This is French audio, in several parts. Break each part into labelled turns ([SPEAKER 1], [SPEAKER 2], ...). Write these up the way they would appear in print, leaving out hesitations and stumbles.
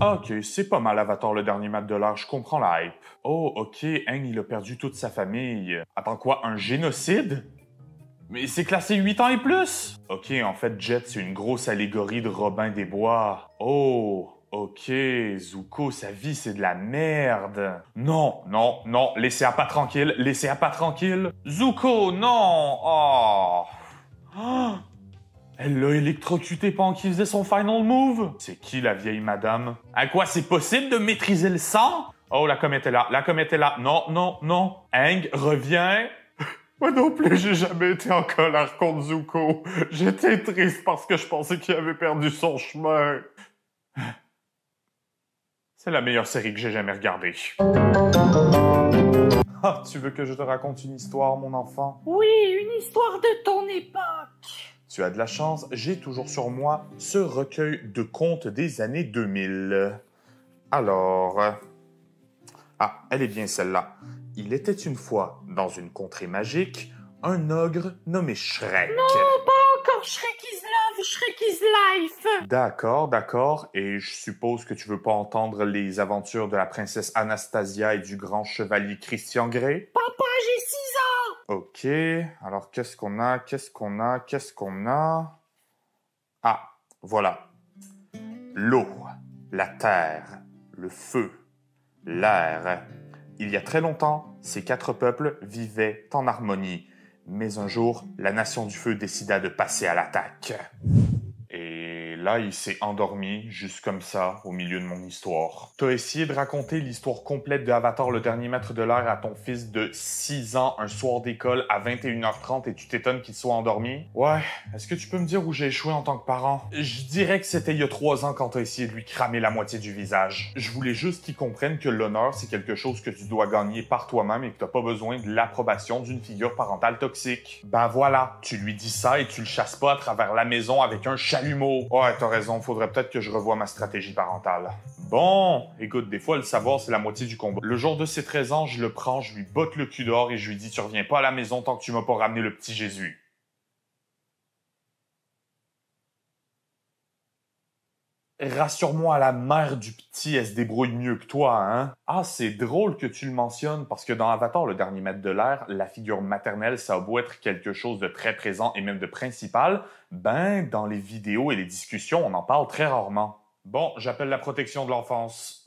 [SPEAKER 1] Ok, c'est pas mal Avatar le dernier maître de l'air, je comprends la hype. Oh, ok, Aang il a perdu toute sa famille. Attends quoi, un génocide? Mais c'est classé 8 ans et plus! Ok, en fait, Jet, c'est une grosse allégorie de Robin des Bois. Oh, ok, Zuko, sa vie, c'est de la merde. Non, non, non, laissez Appa tranquille, laissez Appa tranquille. Zuko, non! Oh! Ah! Elle l'a électrocuté pendant qu'il faisait son final move? C'est qui la vieille madame? À quoi c'est possible de maîtriser le sang? Oh, la comète est là, la comète est là. Non, non, non. Aang, reviens. Moi non plus, j'ai jamais été en colère contre Zuko. J'étais triste parce que je pensais qu'il avait perdu son chemin. C'est la meilleure série que j'ai jamais regardée. Ah, tu veux que je te raconte une histoire, mon enfant?
[SPEAKER 2] Oui, une histoire de ton époque.
[SPEAKER 1] Tu as de la chance, j'ai toujours sur moi ce recueil de contes des années 2000. Alors... Ah, elle est bien celle-là. Il était une fois, dans une contrée magique, un ogre nommé Shrek.
[SPEAKER 2] Non, pas encore Shrek is love, Shrek is life.
[SPEAKER 1] D'accord, d'accord. Et je suppose que tu veux pas entendre les aventures de la princesse Anastasia et du grand chevalier Christian Grey?
[SPEAKER 2] Papa, j'ai 6 ans.
[SPEAKER 1] Ok, alors qu'est-ce qu'on a? Ah, voilà. L'eau, la terre, le feu, l'air. Il y a très longtemps, ces 4 peuples vivaient en harmonie. Mais un jour, la nation du feu décida de passer à l'attaque. Et là, il s'est endormi, juste comme ça, au milieu de mon histoire. T'as essayé de raconter l'histoire complète de Avatar, le dernier maître de l'air, à ton fils de 6 ans, un soir d'école, à 21h30, et tu t'étonnes qu'il soit endormi? Ouais, est-ce que tu peux me dire où j'ai échoué en tant que parent? Je dirais que c'était il y a 3 ans quand t'as essayé de lui cramer la moitié du visage. Je voulais juste qu'il comprenne que l'honneur, c'est quelque chose que tu dois gagner par toi-même et que t'as pas besoin de l'approbation d'une figure parentale toxique. Ben voilà, tu lui dis ça et tu le chasses pas à travers la maison avec un chalumeau. Ouais, t'as raison, faudrait peut-être que je revoie ma stratégie parentale. Bon, écoute, des fois, le savoir, c'est la moitié du combat. Le jour de ses 13 ans, je le prends, je lui botte le cul dehors et je lui dis « Tu reviens pas à la maison tant que tu m'as pas ramené le petit Jésus. » Rassure-moi, la mère du petit, elle se débrouille mieux que toi, hein? Ah, c'est drôle que tu le mentionnes, parce que dans Avatar, le dernier maître de l'air, la figure maternelle, ça a beau être quelque chose de très présent et même de principal, ben, dans les vidéos et les discussions, on en parle très rarement. Bon, j'appelle la protection de l'enfance.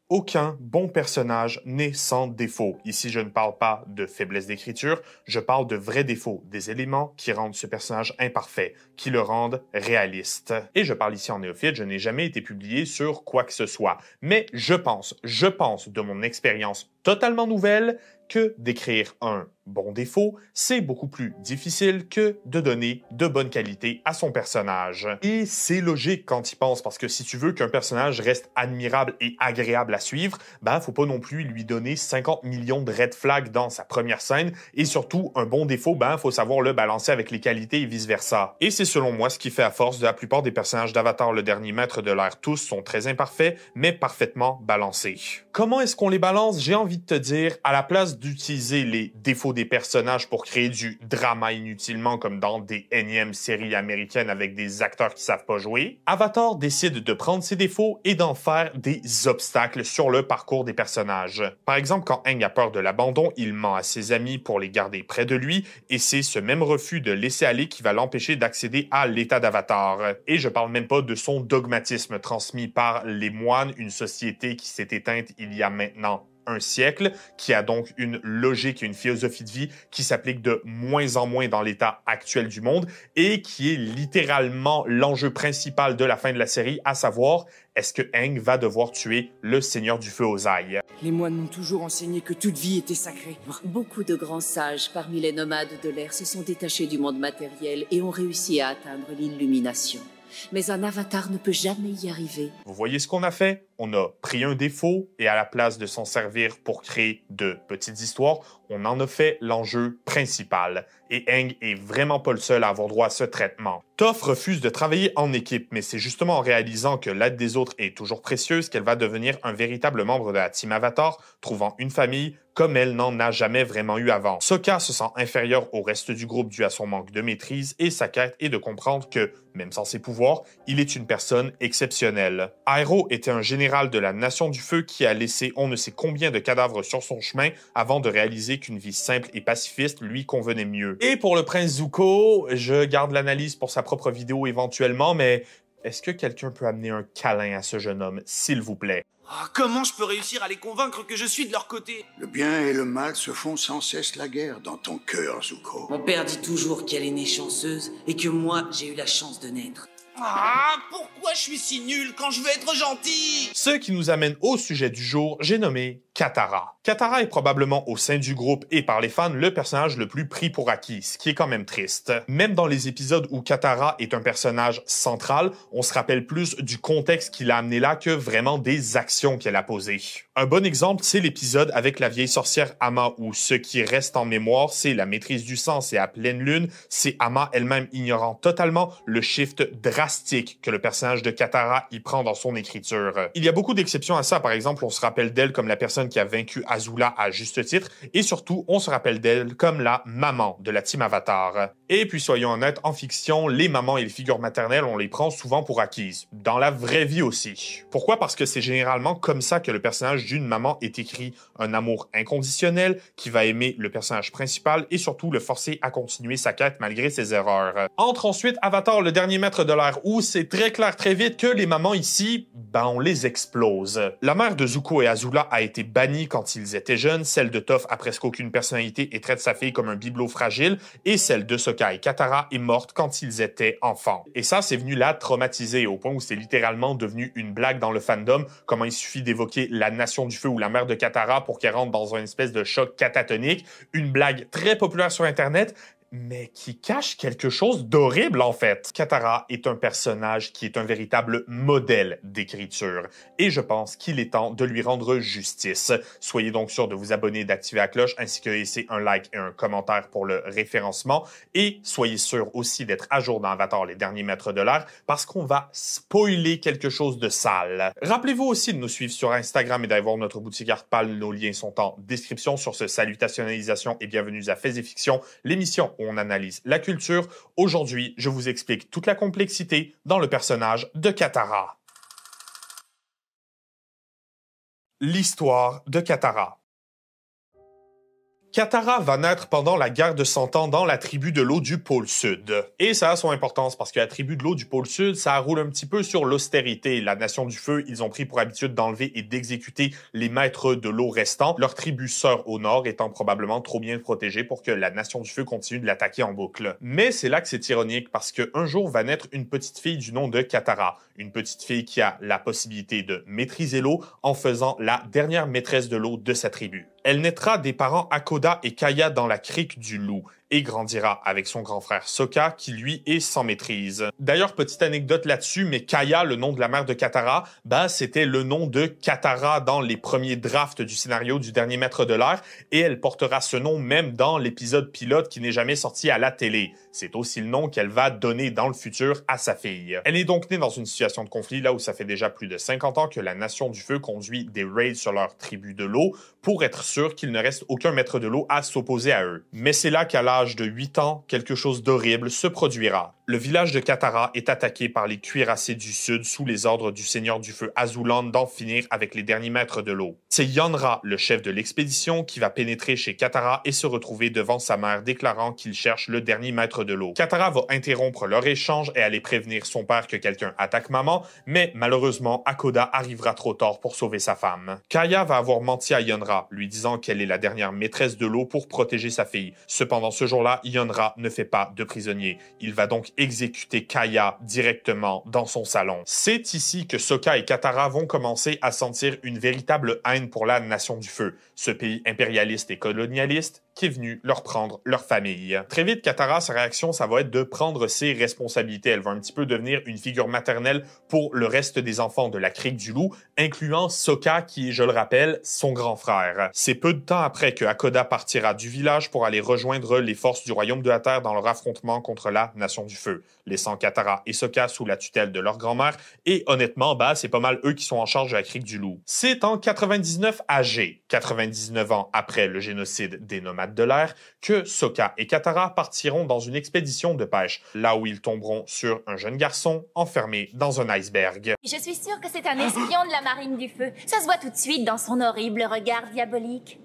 [SPEAKER 1] Aucun bon personnage n'est sans défaut. Ici, je ne parle pas de faiblesse d'écriture, je parle de vrais défauts, des éléments qui rendent ce personnage imparfait, qui le rendent réaliste. Et je parle ici en néophyte, je n'ai jamais été publié sur quoi que ce soit. Mais je pense de mon expérience totalement nouvelle, que d'écrire un bon défaut, c'est beaucoup plus difficile que de donner de bonnes qualités à son personnage. Et c'est logique quand il pense, parce que si tu veux qu'un personnage reste admirable et agréable à suivre, ben faut pas non plus lui donner 50 millions de red flags dans sa première scène, et surtout, un bon défaut, ben faut savoir le balancer avec les qualités et vice-versa. Et c'est selon moi ce qui fait à force de la plupart des personnages d'Avatar, le dernier maître de l'air. Tous sont très imparfaits, mais parfaitement balancés. Comment est-ce qu'on les balance? J'ai envie de te dire, à la place d'utiliser les défauts des personnages pour créer du drama inutilement comme dans des énièmes séries américaines avec des acteurs qui savent pas jouer, Avatar décide de prendre ses défauts et d'en faire des obstacles sur le parcours des personnages. Par exemple, quand Aang a peur de l'abandon, il ment à ses amis pour les garder près de lui et c'est ce même refus de laisser aller qui va l'empêcher d'accéder à l'état d'Avatar. Et je parle même pas de son dogmatisme transmis par les moines, une société qui s'est éteinte il y a maintenant un siècle, qui a donc une logique et une philosophie de vie qui s'applique de moins en moins dans l'état actuel du monde et qui est littéralement l'enjeu principal de la fin de la série, à savoir, est-ce que Aang va devoir tuer le Seigneur du Feu Ozai?
[SPEAKER 3] Les moines m'ont toujours enseigné que toute vie était sacrée.
[SPEAKER 4] Beaucoup de grands sages parmi les nomades de l'air se sont détachés du monde matériel et ont réussi à atteindre l'illumination. Mais un avatar ne peut jamais y arriver.
[SPEAKER 1] Vous voyez ce qu'on a fait? on a pris un défaut et à la place de s'en servir pour créer de petites histoires, on en a fait l'enjeu principal. Et Aang est vraiment pas le seul à avoir droit à ce traitement. Toph refuse de travailler en équipe, mais c'est justement en réalisant que l'aide des autres est toujours précieuse qu'elle va devenir un véritable membre de la Team Avatar, trouvant une famille comme elle n'en a jamais vraiment eu avant. Sokka se sent inférieur au reste du groupe dû à son manque de maîtrise et sa quête est de comprendre que, même sans ses pouvoirs, il est une personne exceptionnelle. Iroh était un général de la Nation du Feu qui a laissé on ne sait combien de cadavres sur son chemin avant de réaliser qu'une vie simple et pacifiste lui convenait mieux. Et pour le prince Zuko, je garde l'analyse pour sa propre vidéo éventuellement, mais est-ce que quelqu'un peut amener un câlin à ce jeune homme, s'il vous plaît?
[SPEAKER 5] Oh, comment je peux réussir à les convaincre que je suis de leur côté?
[SPEAKER 6] Le bien et le mal se font sans cesse la guerre dans ton cœur, Zuko.
[SPEAKER 3] Mon père dit toujours qu'elle est née chanceuse et que moi, j'ai eu la chance de naître.
[SPEAKER 5] Ah, pourquoi je suis si nul quand je veux être gentil?
[SPEAKER 1] Ce qui nous amène au sujet du jour, j'ai nommé Katara. Katara est probablement au sein du groupe et par les fans le personnage le plus pris pour acquis, ce qui est quand même triste. Même dans les épisodes où Katara est un personnage central, on se rappelle plus du contexte qui l'a amené là que vraiment des actions qu'elle a posées. Un bon exemple, c'est l'épisode avec la vieille sorcière Amma où ce qui reste en mémoire, c'est la maîtrise du sang, c'est à pleine lune, c'est Amma elle-même ignorant totalement le shift drastique que le personnage de Katara y prend dans son écriture. Il y a beaucoup d'exceptions à ça, par exemple, on se rappelle d'elle comme la personne qui a vaincu Azula à juste titre, et surtout, on se rappelle d'elle comme la maman de la Team Avatar. Et puis, soyons honnêtes, en fiction, les mamans et les figures maternelles, on les prend souvent pour acquises. Dans la vraie vie aussi. Pourquoi? Parce que c'est généralement comme ça que le personnage d'une maman est écrit. Un amour inconditionnel qui va aimer le personnage principal et surtout le forcer à continuer sa quête malgré ses erreurs. Entre ensuite Avatar, le dernier maître de l'air, où c'est très clair très vite que les mamans ici, on les explose. La mère de Zuko et Azula a été bannie quand ils étaient jeunes, celle de Toph a presque aucune personnalité et traite sa fille comme un bibelot fragile, et celle de Sokka et Katara est morte quand ils étaient enfants. Et ça, c'est venu la traumatiser au point où c'est littéralement devenu une blague dans le fandom, comment il suffit d'évoquer la Nation du Feu ou la mère de Katara pour qu'elle rentre dans une espèce de choc catatonique, une blague très populaire sur Internet, mais qui cache quelque chose d'horrible en fait. Katara est un personnage qui est un véritable modèle d'écriture et je pense qu'il est temps de lui rendre justice. Soyez donc sûr de vous abonner, d'activer la cloche ainsi que laisser un like et un commentaire pour le référencement et soyez sûr aussi d'être à jour dans Avatar les derniers maîtres de l'air parce qu'on va spoiler quelque chose de sale. Rappelez-vous aussi de nous suivre sur Instagram et d'aller voir notre boutique Artpal, nos liens sont en description. Sur ce, salutationalisation et bienvenue à Faits et Fiction, l'émission où on analyse la culture. Aujourd'hui, je vous explique toute la complexité dans le personnage de Katara. L'histoire de Katara. Katara va naître pendant la guerre de 100 ans dans la tribu de l'eau du pôle Sud. Et ça a son importance parce que la tribu de l'eau du pôle Sud, ça roule un petit peu sur l'austérité. La Nation du Feu, ils ont pris pour habitude d'enlever et d'exécuter les maîtres de l'eau restants, leur tribu sœur au nord étant probablement trop bien protégée pour que la Nation du Feu continue de l'attaquer en boucle. Mais c'est là que c'est ironique parce qu'un jour va naître une petite fille du nom de Katara. Une petite fille qui a la possibilité de maîtriser l'eau en faisant la dernière maîtresse de l'eau de sa tribu. Elle naîtra des parents Hakoda et Kaya dans la crique du loup et grandira avec son grand frère Sokka qui lui est sans maîtrise. D'ailleurs, petite anecdote là-dessus, mais Kaya, le nom de la mère de Katara, c'était le nom de Katara dans les premiers drafts du scénario du dernier maître de l'air et elle portera ce nom même dans l'épisode pilote qui n'est jamais sorti à la télé. C'est aussi le nom qu'elle va donner dans le futur à sa fille. Elle est donc née dans une situation de conflit là où ça fait déjà plus de 50 ans que la Nation du Feu conduit des raids sur leur tribu de l'eau pour être sûr qu'il ne reste aucun maître de l'eau à s'opposer à eux. Mais c'est là qu'à l'âge de 8 ans, quelque chose d'horrible se produira. Le village de Katara est attaqué par les cuirassés du Sud sous les ordres du Seigneur du Feu Azulan d'en finir avec les derniers maîtres de l'eau. C'est Yonra, le chef de l'expédition, qui va pénétrer chez Katara et se retrouver devant sa mère déclarant qu'il cherche le dernier maître de l'eau. Katara va interrompre leur échange et aller prévenir son père que quelqu'un attaque maman, mais malheureusement, Hakoda arrivera trop tard pour sauver sa femme. Kaya va avoir menti à Yonra, lui disant qu'elle est la dernière maîtresse de l'eau pour protéger sa fille. Cependant, ce jour-là, Yonra ne fait pas de prisonnier. Il va donc exécuter Kaya directement dans son salon. C'est ici que Sokka et Katara vont commencer à sentir une véritable haine pour la Nation du Feu, ce pays impérialiste et colonialiste qui est venu leur prendre leur famille. Très vite, Katara, sa réaction, ça va être de prendre ses responsabilités. Elle va un petit peu devenir une figure maternelle pour le reste des enfants de la Crique du Loup, incluant Sokka qui est, je le rappelle, son grand frère. C'est peu de temps après que Hakoda partira du village pour aller rejoindre les forces du Royaume de la Terre dans leur affrontement contre la Nation du Feu, laissant Katara et Sokka sous la tutelle de leur grand-mère, et honnêtement, c'est pas mal eux qui sont en charge de la Crique du Loup. C'est en 99 AG, 99 ans après le génocide des nomades de l'air, que Sokka et Katara partiront dans une expédition de pêche, là où ils tomberont sur un jeune garçon enfermé dans un iceberg.
[SPEAKER 7] Je suis sûre que c'est un espion de la Marine du Feu. Ça se voit tout de suite dans son horrible regard diabolique.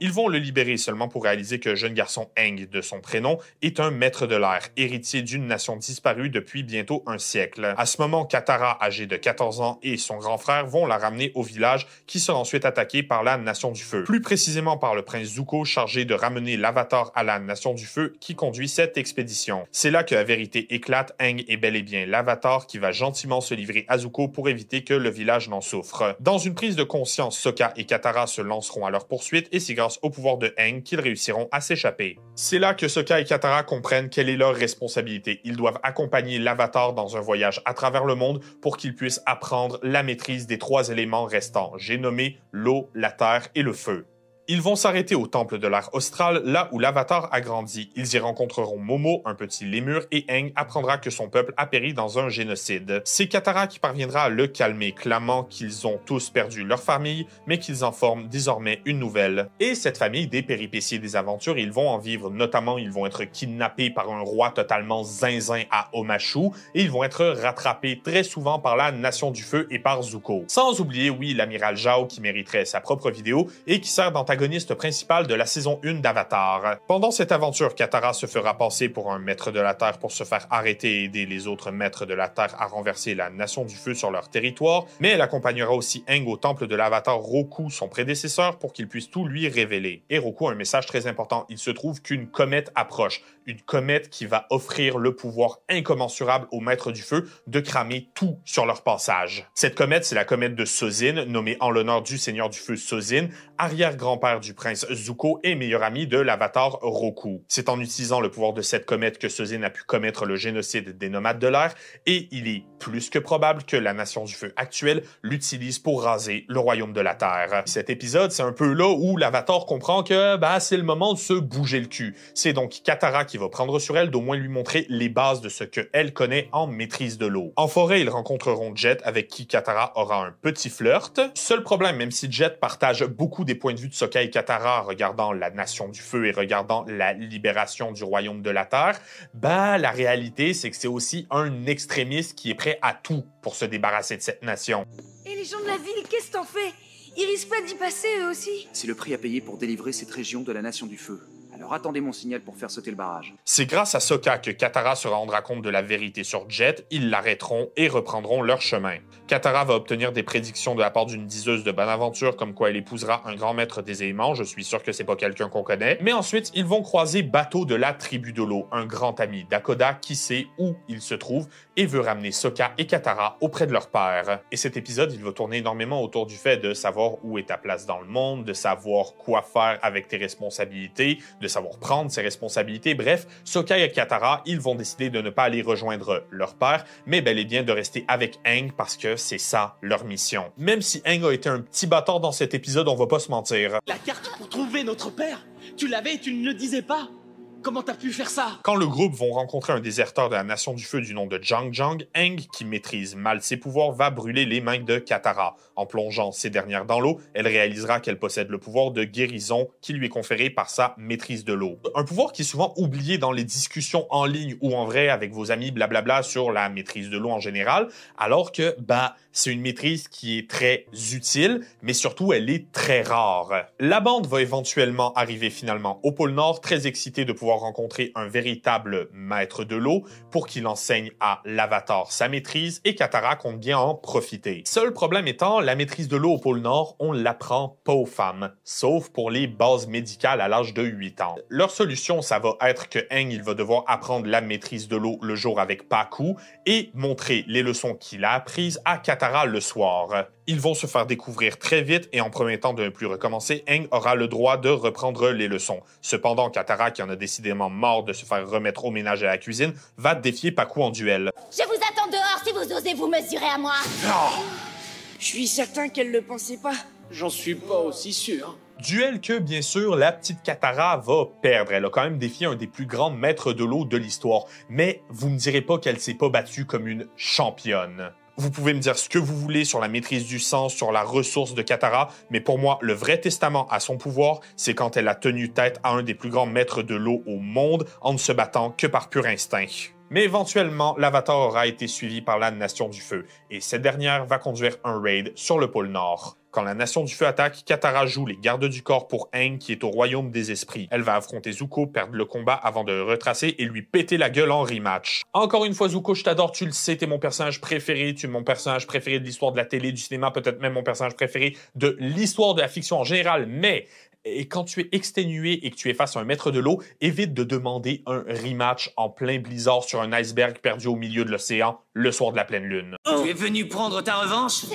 [SPEAKER 1] Ils vont le libérer seulement pour réaliser que jeune garçon Aang, de son prénom, est un maître de l'air, héritier d'une nation disparue depuis bientôt un siècle. À ce moment, Katara, âgé de 14 ans, et son grand frère vont la ramener au village, qui sera ensuite attaqué par la Nation du Feu. Plus précisément par le prince Zuko, chargé de ramener l'Avatar à la Nation du Feu, qui conduit cette expédition. C'est là que la vérité éclate. Aang est bel et bien l'Avatar qui va gentiment se livrer à Zuko pour éviter que le village n'en souffre. Dans une prise de conscience, Sokka et Katara se lanceront à leur poursuite, et c'est grâce au pouvoir de Aang qu'ils réussiront à s'échapper. C'est là que Sokka et Katara comprennent quelle est leur responsabilité. Ils doivent accompagner l'Avatar dans un voyage à travers le monde pour qu'il puisse apprendre la maîtrise des 3 éléments restants. J'ai nommé l'eau, la terre et le feu. Ils vont s'arrêter au temple de l'ère austral, là où l'Avatar a grandi. Ils y rencontreront Momo, un petit lémur, et Aang apprendra que son peuple a péri dans un génocide. C'est Katara qui parviendra à le calmer, clamant qu'ils ont tous perdu leur famille, mais qu'ils en forment désormais une nouvelle. Et cette famille, des péripéties et des aventures, ils vont en vivre. Notamment, ils vont être kidnappés par un roi totalement zinzin à Omashu, et ils vont être rattrapés très souvent par la Nation du Feu et par Zuko. Sans oublier, oui, l'amiral Zhao qui mériterait sa propre vidéo et qui sert d'antagoniste principal de la saison 1 d'Avatar. Pendant cette aventure, Katara se fera passer pour un maître de la Terre pour se faire arrêter et aider les autres maîtres de la Terre à renverser la Nation du Feu sur leur territoire, mais elle accompagnera aussi Aang au temple de l'Avatar Roku, son prédécesseur, pour qu'il puisse tout lui révéler. Et Roku a un message très important. Il se trouve qu'une comète approche. Une comète qui va offrir le pouvoir incommensurable aux maîtres du feu de cramer tout sur leur passage. Cette comète, c'est la comète de Sozin, nommée en l'honneur du seigneur du feu Sozin, arrière-grand-père du prince Zuko et meilleur ami de l'Avatar Roku. C'est en utilisant le pouvoir de cette comète que Sozin a pu commettre le génocide des nomades de l'air, et il est plus que probable que la Nation du Feu actuelle l'utilise pour raser le royaume de la Terre. Cet épisode, c'est un peu là où l'Avatar comprend que c'est le moment de se bouger le cul. C'est donc Katara qui va prendre sur elle d'au moins lui montrer les bases de ce qu'elle connaît en maîtrise de l'eau. En forêt, ils rencontreront Jet, avec qui Katara aura un petit flirt. Seul problème, même si Jet partage beaucoup des points de vue de Sokka et Katara regardant la Nation du Feu et regardant la libération du royaume de la Terre, la réalité, c'est que c'est aussi un extrémiste qui est prêt à tout pour se débarrasser de cette nation.
[SPEAKER 8] Et les gens de la ville, qu'est-ce que t'en fais? Ils risquent pas d'y passer eux aussi?
[SPEAKER 9] C'est le prix à payer pour délivrer cette région de la Nation du Feu. Alors attendez mon signal pour faire sauter le barrage.
[SPEAKER 1] C'est grâce à Sokka que Katara se rendra compte de la vérité sur Jet, ils l'arrêteront et reprendront leur chemin. Katara va obtenir des prédictions de la part d'une diseuse de bonne aventure, comme quoi elle épousera un grand maître des éléments, je suis sûr que c'est pas quelqu'un qu'on connaît. Mais ensuite, ils vont croiser Bato de la tribu de l'eau, un grand ami d'Hakoda qui sait où il se trouve et veut ramener Sokka et Katara auprès de leur père. Et cet épisode, il va tourner énormément autour du fait de savoir où est ta place dans le monde, de savoir quoi faire avec tes responsabilités, de savoir prendre ses responsabilités. Bref, Sokka et Katara, ils vont décider de ne pas aller rejoindre leur père, mais bel et bien de rester avec Aang parce que c'est ça leur mission. Même si Aang a été un petit bâtard dans cet épisode, on va pas se mentir.
[SPEAKER 5] La carte pour trouver notre père, tu l'avais et tu ne le disais pas. Comment t'as pu faire ça?
[SPEAKER 1] Quand le groupe vont rencontrer un déserteur de la Nation du Feu du nom de Zhang Zhang, Aang, qui maîtrise mal ses pouvoirs, va brûler les mains de Katara. En plongeant ces dernières dans l'eau, elle réalisera qu'elle possède le pouvoir de guérison qui lui est conféré par sa maîtrise de l'eau. Un pouvoir qui est souvent oublié dans les discussions en ligne ou en vrai avec vos amis blablabla sur la maîtrise de l'eau en général, alors que, c'est une maîtrise qui est très utile, mais surtout elle est très rare. La bande va éventuellement arriver finalement au pôle Nord, très excitée de pouvoir rencontrer un véritable maître de l'eau pour qu'il enseigne à l'Avatar sa maîtrise, et Katara compte bien en profiter. Seul problème étant, la maîtrise de l'eau au pôle Nord, on l'apprend pas aux femmes, sauf pour les bases médicales à l'âge de 8 ans. Leur solution, ça va être que Aang, il va devoir apprendre la maîtrise de l'eau le jour avec Pakku et montrer les leçons qu'il a apprises à Katara le soir. Ils vont se faire découvrir très vite et en promettant de ne plus recommencer, Aang aura le droit de reprendre les leçons. Cependant, Katara, qui en a décidément marre de se faire remettre au ménage à la cuisine, va défier Pakku en duel.
[SPEAKER 7] Je vous attends dehors si vous osez vous mesurer à moi.
[SPEAKER 8] Je suis certain qu'elle le pensait pas.
[SPEAKER 5] J'en suis pas aussi sûr.
[SPEAKER 1] Duel que, bien sûr, la petite Katara va perdre. Elle a quand même défié un des plus grands maîtres de l'eau de l'histoire. Mais vous me direz pas qu'elle s'est pas battue comme une championne. Vous pouvez me dire ce que vous voulez sur la maîtrise du sang, sur la ressource de Katara, mais pour moi, le vrai testament à son pouvoir, c'est quand elle a tenu tête à un des plus grands maîtres de l'eau au monde en ne se battant que par pur instinct. Mais éventuellement, l'Avatar aura été suivi par la Nation du Feu, et cette dernière va conduire un raid sur le pôle Nord. Quand la Nation du Feu attaque, Katara joue les gardes du corps pour Aang qui est au royaume des esprits. Elle va affronter Zuko, perdre le combat avant de le retracer et lui péter la gueule en rematch. Encore une fois, Zuko, je t'adore, tu le sais, t'es mon personnage préféré, tu es mon personnage préféré de l'histoire de la télé, du cinéma, peut-être même mon personnage préféré de l'histoire de la fiction en général, mais... Et quand tu es exténué et que tu es face à un maître de l'eau, évite de demander un rematch en plein blizzard sur un iceberg perdu au milieu de l'océan le soir de la pleine lune.
[SPEAKER 3] Tu es venu prendre ta revanche?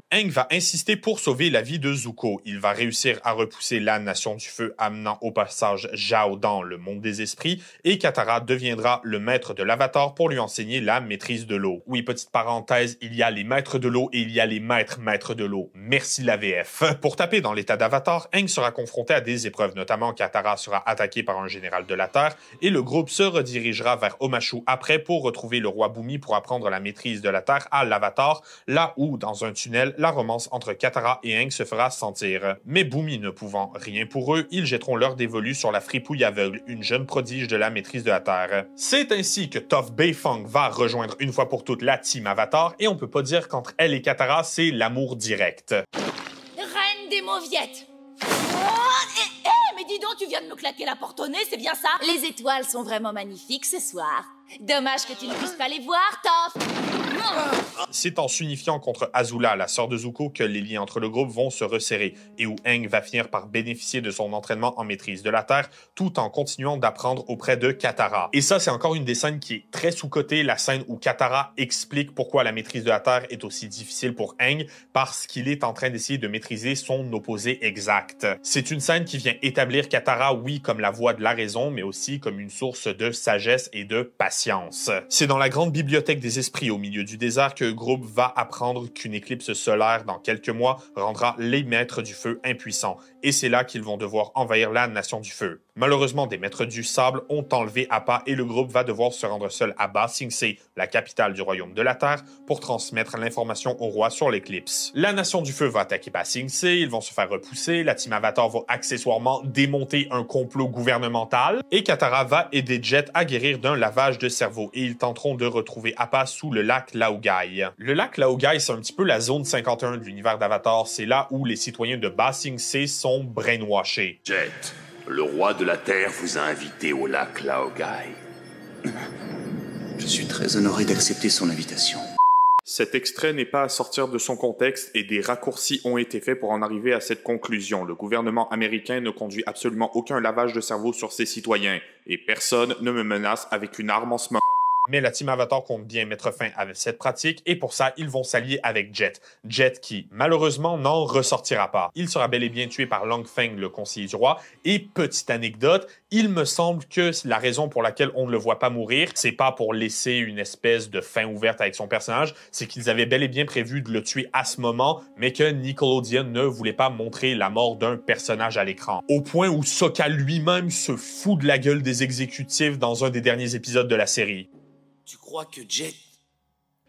[SPEAKER 1] Aang va insister pour sauver la vie de Zuko. Il va réussir à repousser la Nation du Feu, amenant au passage Zhao dans le monde des esprits, et Katara deviendra le maître de l'Avatar pour lui enseigner la maîtrise de l'eau. Oui, petite parenthèse, il y a les maîtres de l'eau et il y a les maîtres de l'eau. Merci la VF. Pour taper dans l'état d'Avatar, Aang sera confronté à des épreuves, notamment Katara sera attaqué par un général de la Terre, et le groupe se redirigera vers Omashu après pour retrouver le roi Bumi pour apprendre la maîtrise de la Terre à l'Avatar, là où, dans un tunnel, la romance entre Katara et Aang se fera sentir. Mais Bumi ne pouvant rien pour eux, ils jetteront leur dévolu sur la fripouille aveugle, une jeune prodige de la maîtrise de la Terre. C'est ainsi que Toph Beifong va rejoindre une fois pour toutes la team Avatar, et on peut pas dire qu'entre elle et Katara, c'est l'amour direct.
[SPEAKER 7] Reine des mauviettes. Mais dis donc, tu viens de me claquer la porte au nez, c'est bien ça? Les étoiles sont vraiment magnifiques ce soir. Dommage que tu ne puisses pas les voir, Toph.
[SPEAKER 1] C'est en s'unifiant contre Azula, la sœur de Zuko, que les liens entre le groupe vont se resserrer et où Aang va finir par bénéficier de son entraînement en maîtrise de la Terre tout en continuant d'apprendre auprès de Katara. Et ça, c'est encore une des scènes qui est très sous-cotée, la scène où Katara explique pourquoi la maîtrise de la Terre est aussi difficile pour Aang, parce qu'il est en train d'essayer de maîtriser son opposé exact. C'est une scène qui vient établir Katara, oui, comme la voix de la raison, mais aussi comme une source de sagesse et de patience. C'est dans la grande bibliothèque des esprits au milieu du désert que le groupe va apprendre qu'une éclipse solaire dans quelques mois rendra les maîtres du feu impuissants. Et c'est là qu'ils vont devoir envahir la Nation du Feu. Malheureusement, des maîtres du sable ont enlevé Appa et le groupe va devoir se rendre seul à Ba Sing Se, la capitale du royaume de la Terre, pour transmettre l'information au roi sur l'éclipse. La Nation du Feu va attaquer Ba Sing Se, ils vont se faire repousser, la team Avatar va accessoirement démonter un complot gouvernemental, et Katara va aider Jet à guérir d'un lavage de cerveau, et ils tenteront de retrouver Appa sous le lac Laogai. Le lac Laogai, c'est un petit peu la zone 51 de l'univers d'Avatar, c'est là où les citoyens de Ba Sing Se sont brainwashés.
[SPEAKER 10] Jet, le roi de la Terre vous a invité au lac Laogai.
[SPEAKER 9] Je suis très honoré d'accepter son invitation.
[SPEAKER 1] Cet extrait n'est pas à sortir de son contexte et des raccourcis ont été faits pour en arriver à cette conclusion. Le gouvernement américain ne conduit absolument aucun lavage de cerveau sur ses citoyens et personne ne me menace avec une arme en ce moment. Mais la team Avatar compte bien mettre fin à cette pratique et pour ça, ils vont s'allier avec Jet. Jet qui, malheureusement, n'en ressortira pas. Il sera bel et bien tué par Long Feng, le conseiller du roi. Et petite anecdote, il me semble que la raison pour laquelle on ne le voit pas mourir, c'est pas pour laisser une espèce de fin ouverte avec son personnage, c'est qu'ils avaient bel et bien prévu de le tuer à ce moment, mais que Nickelodeon ne voulait pas montrer la mort d'un personnage à l'écran. Au point où Sokka lui-même se fout de la gueule des exécutifs dans un des derniers épisodes de la série.
[SPEAKER 5] Tu crois que Jet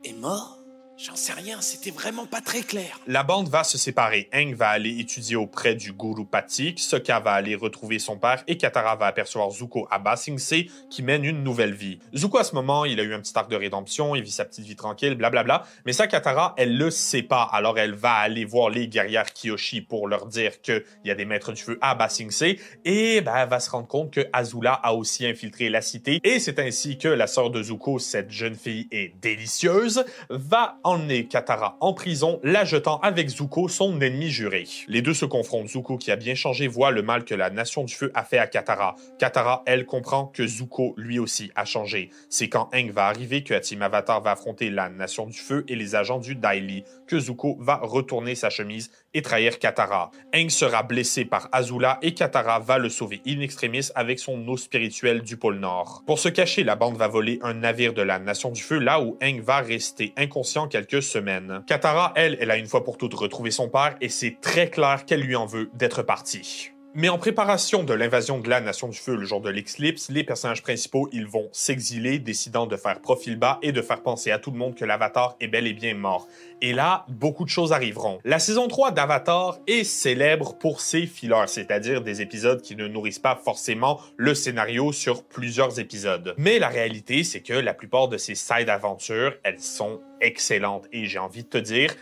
[SPEAKER 5] est mort? J'en sais rien, c'était vraiment pas très clair.
[SPEAKER 1] La bande va se séparer. Aang va aller étudier auprès du gourou Patik, Sokka va aller retrouver son père et Katara va apercevoir Zuko à Ba Sing Se qui mène une nouvelle vie. Zuko à ce moment, il a eu un petit arc de rédemption, il vit sa petite vie tranquille, blablabla. Mais ça, Katara, elle le sait pas. Alors elle va aller voir les guerrières Kyoshi pour leur dire qu'il y a des maîtres du feu à Ba Sing Se et elle va se rendre compte que Azula a aussi infiltré la cité. Et c'est ainsi que la sœur de Zuko, cette jeune fille est délicieuse, va emmener Katara en prison, la jetant avec Zuko, son ennemi juré. Les deux se confrontent. Zuko, qui a bien changé, voit le mal que la Nation du Feu a fait à Katara. Katara, elle, comprend que Zuko, lui aussi, a changé. C'est quand Aang va arriver que la Team Avatar va affronter la Nation du Feu et les agents du Dai Li, que Zuko va retourner sa chemise et trahir Katara. Aang sera blessé par Azula et Katara va le sauver in extremis avec son eau spirituelle du pôle Nord. Pour se cacher, la bande va voler un navire de la Nation du Feu, là où Aang va rester inconscient quelques semaines. Katara, elle a une fois pour toutes retrouvé son père et c'est très clair qu'elle lui en veut d'être partie. Mais en préparation de l'invasion de la Nation du Feu le jour de l'éclipse, les personnages principaux, ils vont s'exiler, décidant de faire profil bas et de faire penser à tout le monde que l'Avatar est bel et bien mort. Et là, beaucoup de choses arriveront. La saison 3 d'Avatar est célèbre pour ses fillers, c'est-à-dire des épisodes qui ne nourrissent pas forcément le scénario sur plusieurs épisodes. Mais la réalité, c'est que la plupart de ces side-aventures, elles sont excellentes. Et j'ai envie de te dire,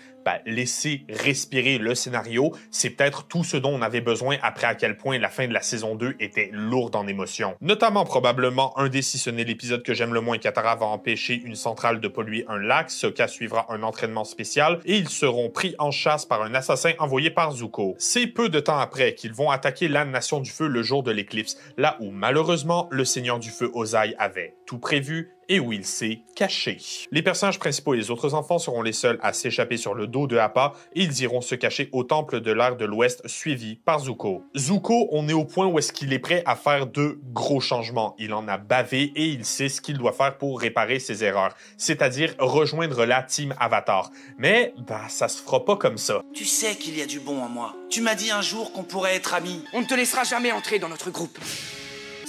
[SPEAKER 1] laisser respirer le scénario, c'est peut-être tout ce dont on avait besoin après à quel point la fin de la saison 2 était lourde en émotions. Notamment probablement un des, si ce n'est l'épisode que j'aime le moins, Katara va empêcher une centrale de polluer un lac, Sokka suivra un entraînement spécial et ils seront pris en chasse par un assassin envoyé par Zuko. C'est peu de temps après qu'ils vont attaquer la Nation du Feu le jour de l'éclipse, là où malheureusement le Seigneur du Feu Ozai avait tout prévu et où il s'est caché. Les personnages principaux et les autres enfants seront les seuls à s'échapper sur le dos de Appa et ils iront se cacher au temple de l'ère de l'Ouest suivi par Zuko. Zuko, on est au point où est-ce qu'il est prêt à faire de gros changements. Il en a bavé et il sait ce qu'il doit faire pour réparer ses erreurs, c'est-à-dire rejoindre la Team Avatar. Mais, ça se fera pas comme ça.
[SPEAKER 5] Tu sais qu'il y a du bon en moi. Tu m'as dit un jour qu'on pourrait être amis.
[SPEAKER 11] On ne te laissera jamais entrer dans notre groupe.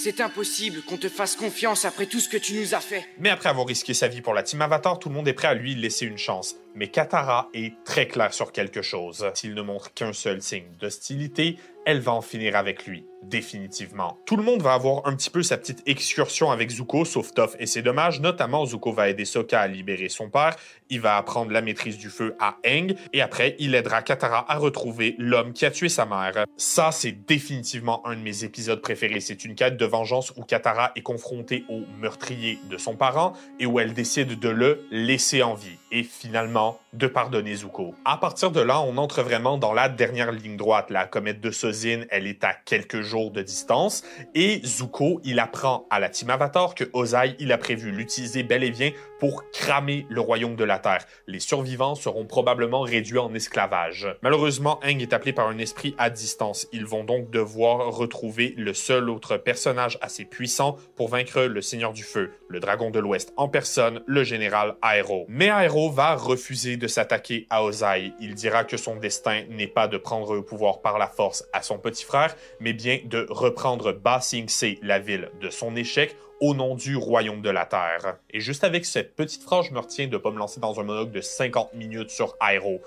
[SPEAKER 11] C'est impossible qu'on te fasse confiance après tout ce que tu nous as fait.
[SPEAKER 1] Mais après avoir risqué sa vie pour la Team Avatar, tout le monde est prêt à lui laisser une chance. Mais Katara est très claire sur quelque chose. S'il ne montre qu'un seul signe d'hostilité, elle va en finir avec lui, définitivement. Tout le monde va avoir un petit peu sa petite excursion avec Zuko, sauf Toph, et c'est dommage. Notamment, Zuko va aider Sokka à libérer son père, il va apprendre la maîtrise du feu à Aang, et après, il aidera Katara à retrouver l'homme qui a tué sa mère. Ça, c'est définitivement un de mes épisodes préférés. C'est une quête de vengeance où Katara est confrontée au meurtrier de son parent, et où elle décide de le laisser en vie, et finalement, de pardonner Zuko. À partir de là, on entre vraiment dans la dernière ligne droite. La comète de Sozin, elle est à quelques jours de distance et Zuko, il apprend à la Team Avatar que Ozai, il a prévu l'utiliser bel et bien pour cramer le royaume de la Terre. Les survivants seront probablement réduits en esclavage. Malheureusement, Aang est appelé par un esprit à distance. Ils vont donc devoir retrouver le seul autre personnage assez puissant pour vaincre le Seigneur du Feu, le Dragon de l'Ouest en personne, le général Aero. Mais Aero va refuser de s'attaquer à Ozai. Il dira que son destin n'est pas de prendre le pouvoir par la force à son petit frère, mais bien de reprendre Ba Sing Se, la ville de son échec, au nom du royaume de la Terre. Et juste avec cette petite phrase, je me retiens de ne pas me lancer dans un monologue de 50 minutes sur Aero.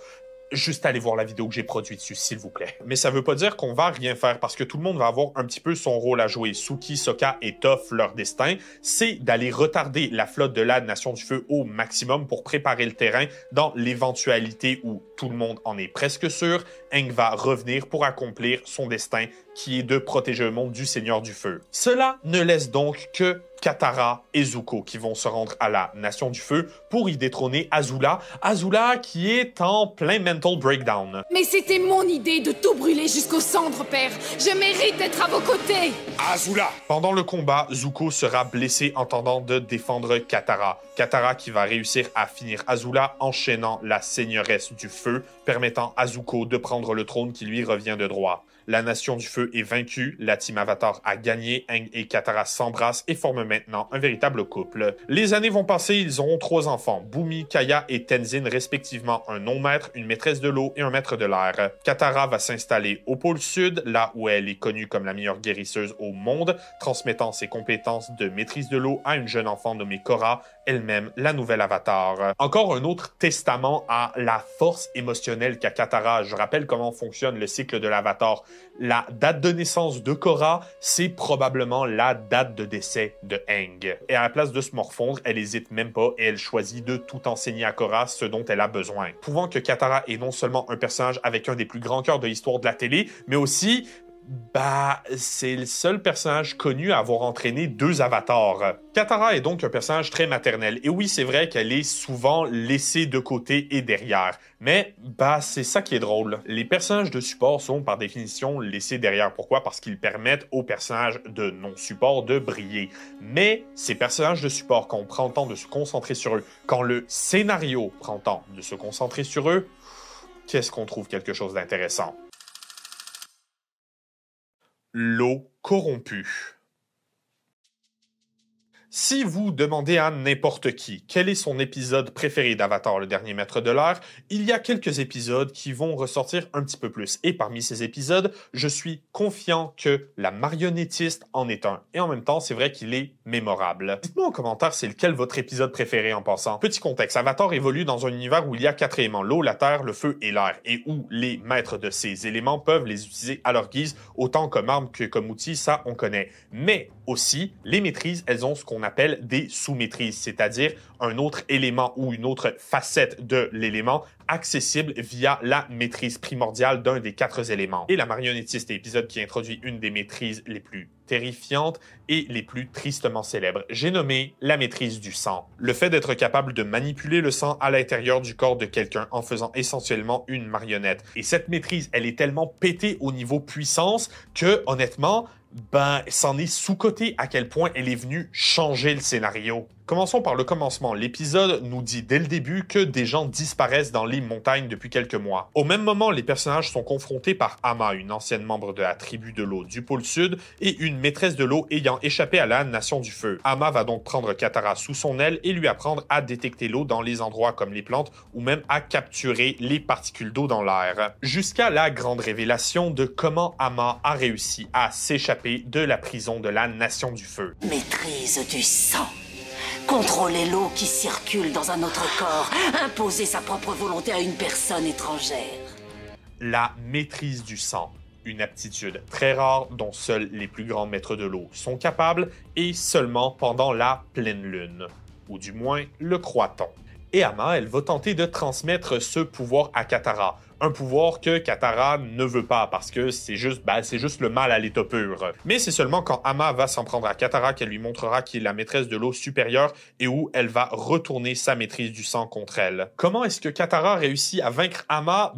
[SPEAKER 1] Juste aller voir la vidéo que j'ai produite dessus, s'il vous plaît. Mais ça veut pas dire qu'on va rien faire, parce que tout le monde va avoir un petit peu son rôle à jouer. Suki, Sokka et Toph, leur destin, c'est d'aller retarder la flotte de la Nation du Feu au maximum pour préparer le terrain dans l'éventualité où tout le monde en est presque sûr. Aang va revenir pour accomplir son destin, qui est de protéger le monde du Seigneur du Feu. Cela ne laisse donc que Katara et Zuko qui vont se rendre à la Nation du Feu pour y détrôner Azula. Azula qui est en plein mental breakdown.
[SPEAKER 2] Mais c'était mon idée de tout brûler jusqu'aux cendres, père. Je mérite d'être à vos côtés.
[SPEAKER 1] Azula! Pendant le combat, Zuko sera blessé en tentant de défendre Katara. Katara qui va réussir à finir Azula enchaînant la seigneuresse du feu, permettant à Zuko de prendre le trône qui lui revient de droit. La Nation du Feu est vaincue, la Team Avatar a gagné, Aang et Katara s'embrassent et forment maintenant un véritable couple. Les années vont passer, ils auront 3 enfants, Bumi, Kaya et Tenzin, respectivement un non-maître, une maîtresse de l'eau et un maître de l'air. Katara va s'installer au pôle sud, là où elle est connue comme la meilleure guérisseuse au monde, transmettant ses compétences de maîtrise de l'eau à une jeune enfant nommée Korra, elle-même la nouvelle Avatar. Encore un autre testament à la force émotionnelle qu'a Katara. Je rappelle comment fonctionne le cycle de l'Avatar. La date de naissance de Korra, c'est probablement la date de décès de Aang. Et à la place de se morfondre, elle hésite même pas et elle choisit de tout enseigner à Korra ce dont elle a besoin. Prouvant que Katara est non seulement un personnage avec un des plus grands cœurs de l'histoire de la télé, mais aussi C'est le seul personnage connu à avoir entraîné 2 avatars. Katara est donc un personnage très maternel. Et oui, c'est vrai qu'elle est souvent laissée de côté et derrière. Mais, c'est ça qui est drôle. Les personnages de support sont par définition laissés derrière. Pourquoi? Parce qu'ils permettent aux personnages de non-support de briller. Mais ces personnages de support, quand on prend le temps de se concentrer sur eux, quand le scénario prend le temps de se concentrer sur eux, qu'est-ce qu'on trouve quelque chose d'intéressant? L'eau corrompue. Si vous demandez à n'importe qui quel est son épisode préféré d'Avatar, le dernier maître de l'air, il y a quelques épisodes qui vont ressortir un petit peu plus. Et parmi ces épisodes, je suis confiant que la marionnettiste en est un. Et en même temps, c'est vrai qu'il est mémorable. Dites-moi en commentaire c'est lequel votre épisode préféré en passant. Petit contexte, Avatar évolue dans un univers où il y a 4 éléments, l'eau, la terre, le feu et l'air, et où les maîtres de ces éléments peuvent les utiliser à leur guise, autant comme arme que comme outil, ça on connaît. Mais aussi, les maîtrises, elles ont ce qu'on appelle des sous-maîtrises, c'est-à-dire un autre élément ou une autre facette de l'élément accessible via la maîtrise primordiale d'un des 4 éléments. Et la marionnettiste est l'épisode qui introduit une des maîtrises les plus terrifiantes et les plus tristement célèbres. J'ai nommé la maîtrise du sang. Le fait d'être capable de manipuler le sang à l'intérieur du corps de quelqu'un en faisant essentiellement une marionnette. Et cette maîtrise, elle est tellement pétée au niveau puissance que, honnêtement, c'en est sous-coté à quel point elle est venue changer le scénario. Commençons par le commencement. L'épisode nous dit dès le début que des gens disparaissent dans les montagnes depuis quelques mois. Au même moment, les personnages sont confrontés par Ama, une ancienne membre de la tribu de l'eau du pôle sud, et une maîtresse de l'eau ayant échappé à la Nation du Feu. Ama va donc prendre Katara sous son aile et lui apprendre à détecter l'eau dans les endroits comme les plantes ou même à capturer les particules d'eau dans l'air. Jusqu'à la grande révélation de comment Ama a réussi à s'échapper de la prison de la Nation du Feu.
[SPEAKER 12] Maîtrise du sang. Contrôler l'eau qui circule dans un autre corps. Imposer sa propre volonté à une personne étrangère.
[SPEAKER 1] La maîtrise du sang. Une aptitude très rare dont seuls les plus grands maîtres de l'eau sont capables et seulement pendant la pleine lune. Ou du moins, le croit-on. Et Ama, elle va tenter de transmettre ce pouvoir à Katara. Un pouvoir que Katara ne veut pas parce que c'est juste le mal à l'état pur. Mais c'est seulement quand Ama va s'en prendre à Katara qu'elle lui montrera qui est la maîtresse de l'eau supérieure et où elle va retourner sa maîtrise du sang contre elle. Comment est-ce que Katara réussit à vaincre Ama?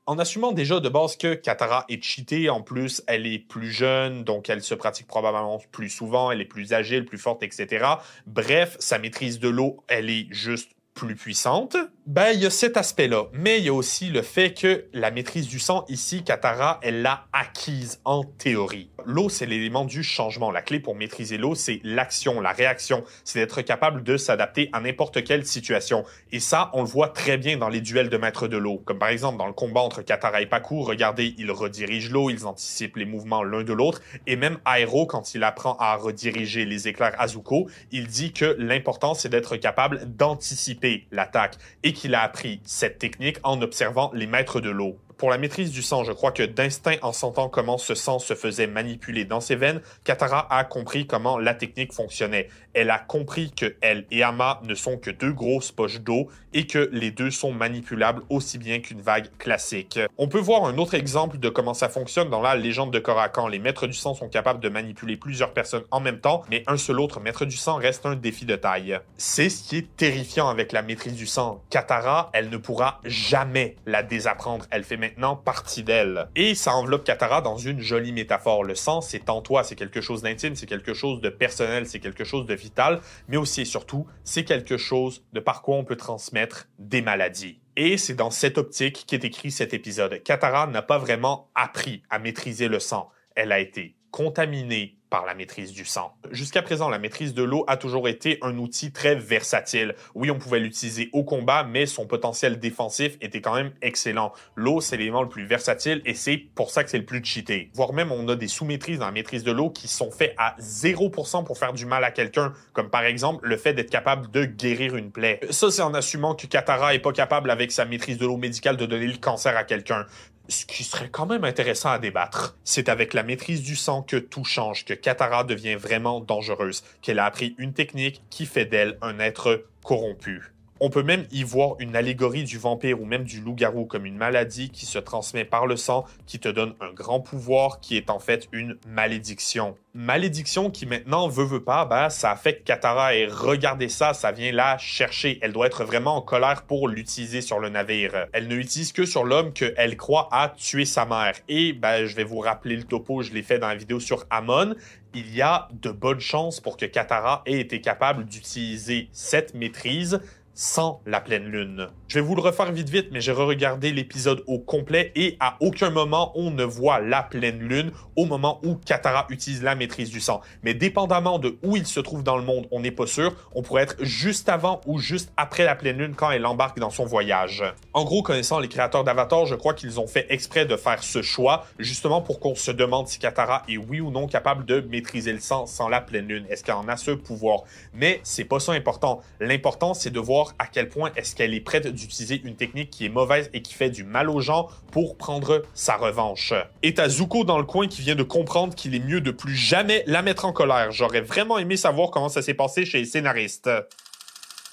[SPEAKER 1] En assumant déjà de base que Katara est cheatée, en plus elle est plus jeune, donc elle se pratique probablement plus souvent, elle est plus agile, plus forte, etc. Bref, sa maîtrise de l'eau, elle est juste plus puissante. Il y a cet aspect-là, mais il y a aussi le fait que la maîtrise du sang, ici, Katara, elle l'a acquise en théorie. L'eau, c'est l'élément du changement. La clé pour maîtriser l'eau, c'est l'action, la réaction. C'est d'être capable de s'adapter à n'importe quelle situation. Et ça, on le voit très bien dans les duels de maîtres de l'eau. Comme par exemple dans le combat entre Katara et Pakku, regardez, ils redirigent l'eau, ils anticipent les mouvements l'un de l'autre. Et même Aero, quand il apprend à rediriger les éclairs Azuko, il dit que l'important, c'est d'être capable d'anticiper l'attaque et qu'il a appris cette technique en observant les maîtres de l'eau. Pour la maîtrise du sang, je crois que d'instinct en sentant comment ce sang se faisait manipuler dans ses veines, Katara a compris comment la technique fonctionnait. Elle a compris que elle et Ama ne sont que 2 grosses poches d'eau et que les 2 sont manipulables aussi bien qu'une vague classique. On peut voir un autre exemple de comment ça fonctionne dans la légende de Korra. Quand les maîtres du sang sont capables de manipuler plusieurs personnes en même temps, mais un seul autre maître du sang reste un défi de taille. C'est ce qui est terrifiant avec la maîtrise du sang. Katara, elle ne pourra jamais la désapprendre. Elle fait maintenant partie d'elle. Et ça enveloppe Katara dans une jolie métaphore. Le sang, c'est en toi, c'est quelque chose d'intime, c'est quelque chose de personnel, c'est quelque chose de vital, mais aussi et surtout, c'est quelque chose de par quoi on peut transmettre des maladies. Et c'est dans cette optique qu'est écrit cet épisode. Katara n'a pas vraiment appris à maîtriser le sang. Elle a été contaminée par la maîtrise du sang. Jusqu'à présent, la maîtrise de l'eau a toujours été un outil très versatile. Oui, on pouvait l'utiliser au combat, mais son potentiel défensif était quand même excellent. L'eau, c'est l'élément le plus versatile et c'est pour ça que c'est le plus cheaté. Voire même, on a des sous-maîtrises dans la maîtrise de l'eau qui sont faits à 0% pour faire du mal à quelqu'un, comme par exemple le fait d'être capable de guérir une plaie. Ça, c'est en assumant que Katara est pas capable avec sa maîtrise de l'eau médicale de donner le cancer à quelqu'un. Ce qui serait quand même intéressant à débattre. C'est avec la maîtrise du sang que tout change, que Katara devient vraiment dangereuse, qu'elle a appris une technique qui fait d'elle un être corrompu. On peut même y voir une allégorie du vampire ou même du loup-garou comme une maladie qui se transmet par le sang, qui te donne un grand pouvoir, qui est en fait une malédiction. Malédiction qui maintenant, veut pas, ben, ça affecte Katara et regardez ça, ça vient la chercher. Elle doit être vraiment en colère pour l'utiliser sur le navire. Elle ne l'utilise que sur l'homme qu'elle croit a tué sa mère. Et ben, je vais vous rappeler le topo, je l'ai fait dans la vidéo sur Amon. Il y a de bonnes chances pour que Katara ait été capable d'utiliser cette maîtrise sans la pleine lune. Je vais vous le refaire vite, mais j'ai re-regardé l'épisode au complet et à aucun moment on ne voit la pleine lune au moment où Katara utilise la maîtrise du sang. Mais dépendamment de où il se trouve dans le monde, on n'est pas sûr. On pourrait être juste avant ou juste après la pleine lune quand elle embarque dans son voyage. En gros, connaissant les créateurs d'Avatar, je crois qu'ils ont fait exprès de faire ce choix, justement pour qu'on se demande si Katara est oui ou non capable de maîtriser le sang sans la pleine lune. Est-ce qu'elle en a ce pouvoir? Mais c'est pas ça important. L'important, c'est de voir à quel point est-ce qu'elle est prête d'utiliser une technique qui est mauvaise et qui fait du mal aux gens pour prendre sa revanche. Et t'as Zuko dans le coin qui vient de comprendre qu'il est mieux de plus jamais la mettre en colère. J'aurais vraiment aimé savoir comment ça s'est passé chez les scénaristes.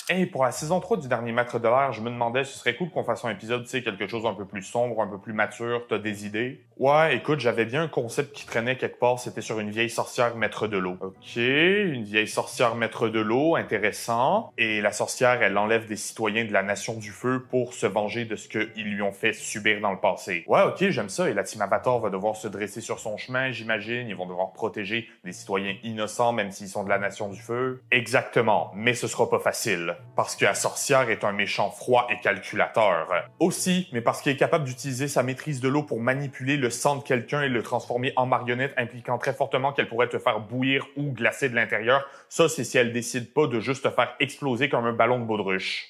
[SPEAKER 1] Hey, pour la saison 3 du Dernier Maître de l'Air, je me demandais si ce serait cool qu'on fasse un épisode, tu sais, quelque chose un peu plus sombre, un peu plus mature, t'as des idées? Ouais, écoute, j'avais bien un concept qui traînait quelque part, c'était sur une vieille sorcière maître de l'eau. Ok, une vieille sorcière maître de l'eau, intéressant. Et la sorcière, elle enlève des citoyens de la Nation du Feu pour se venger de ce qu'ils lui ont fait subir dans le passé. Ouais, ok, j'aime ça, et la Team Avatar va devoir se dresser sur son chemin, j'imagine, ils vont devoir protéger des citoyens innocents, même s'ils sont de la Nation du Feu. Exactement, mais ce sera pas facile. Parce que la sorcière est un méchant froid et calculateur. Aussi, mais parce qu'elle est capable d'utiliser sa maîtrise de l'eau pour manipuler le sang de quelqu'un et le transformer en marionnette, impliquant très fortement qu'elle pourrait te faire bouillir ou glacer de l'intérieur. Ça, c'est si elle décide pas de juste te faire exploser comme un ballon de baudruche.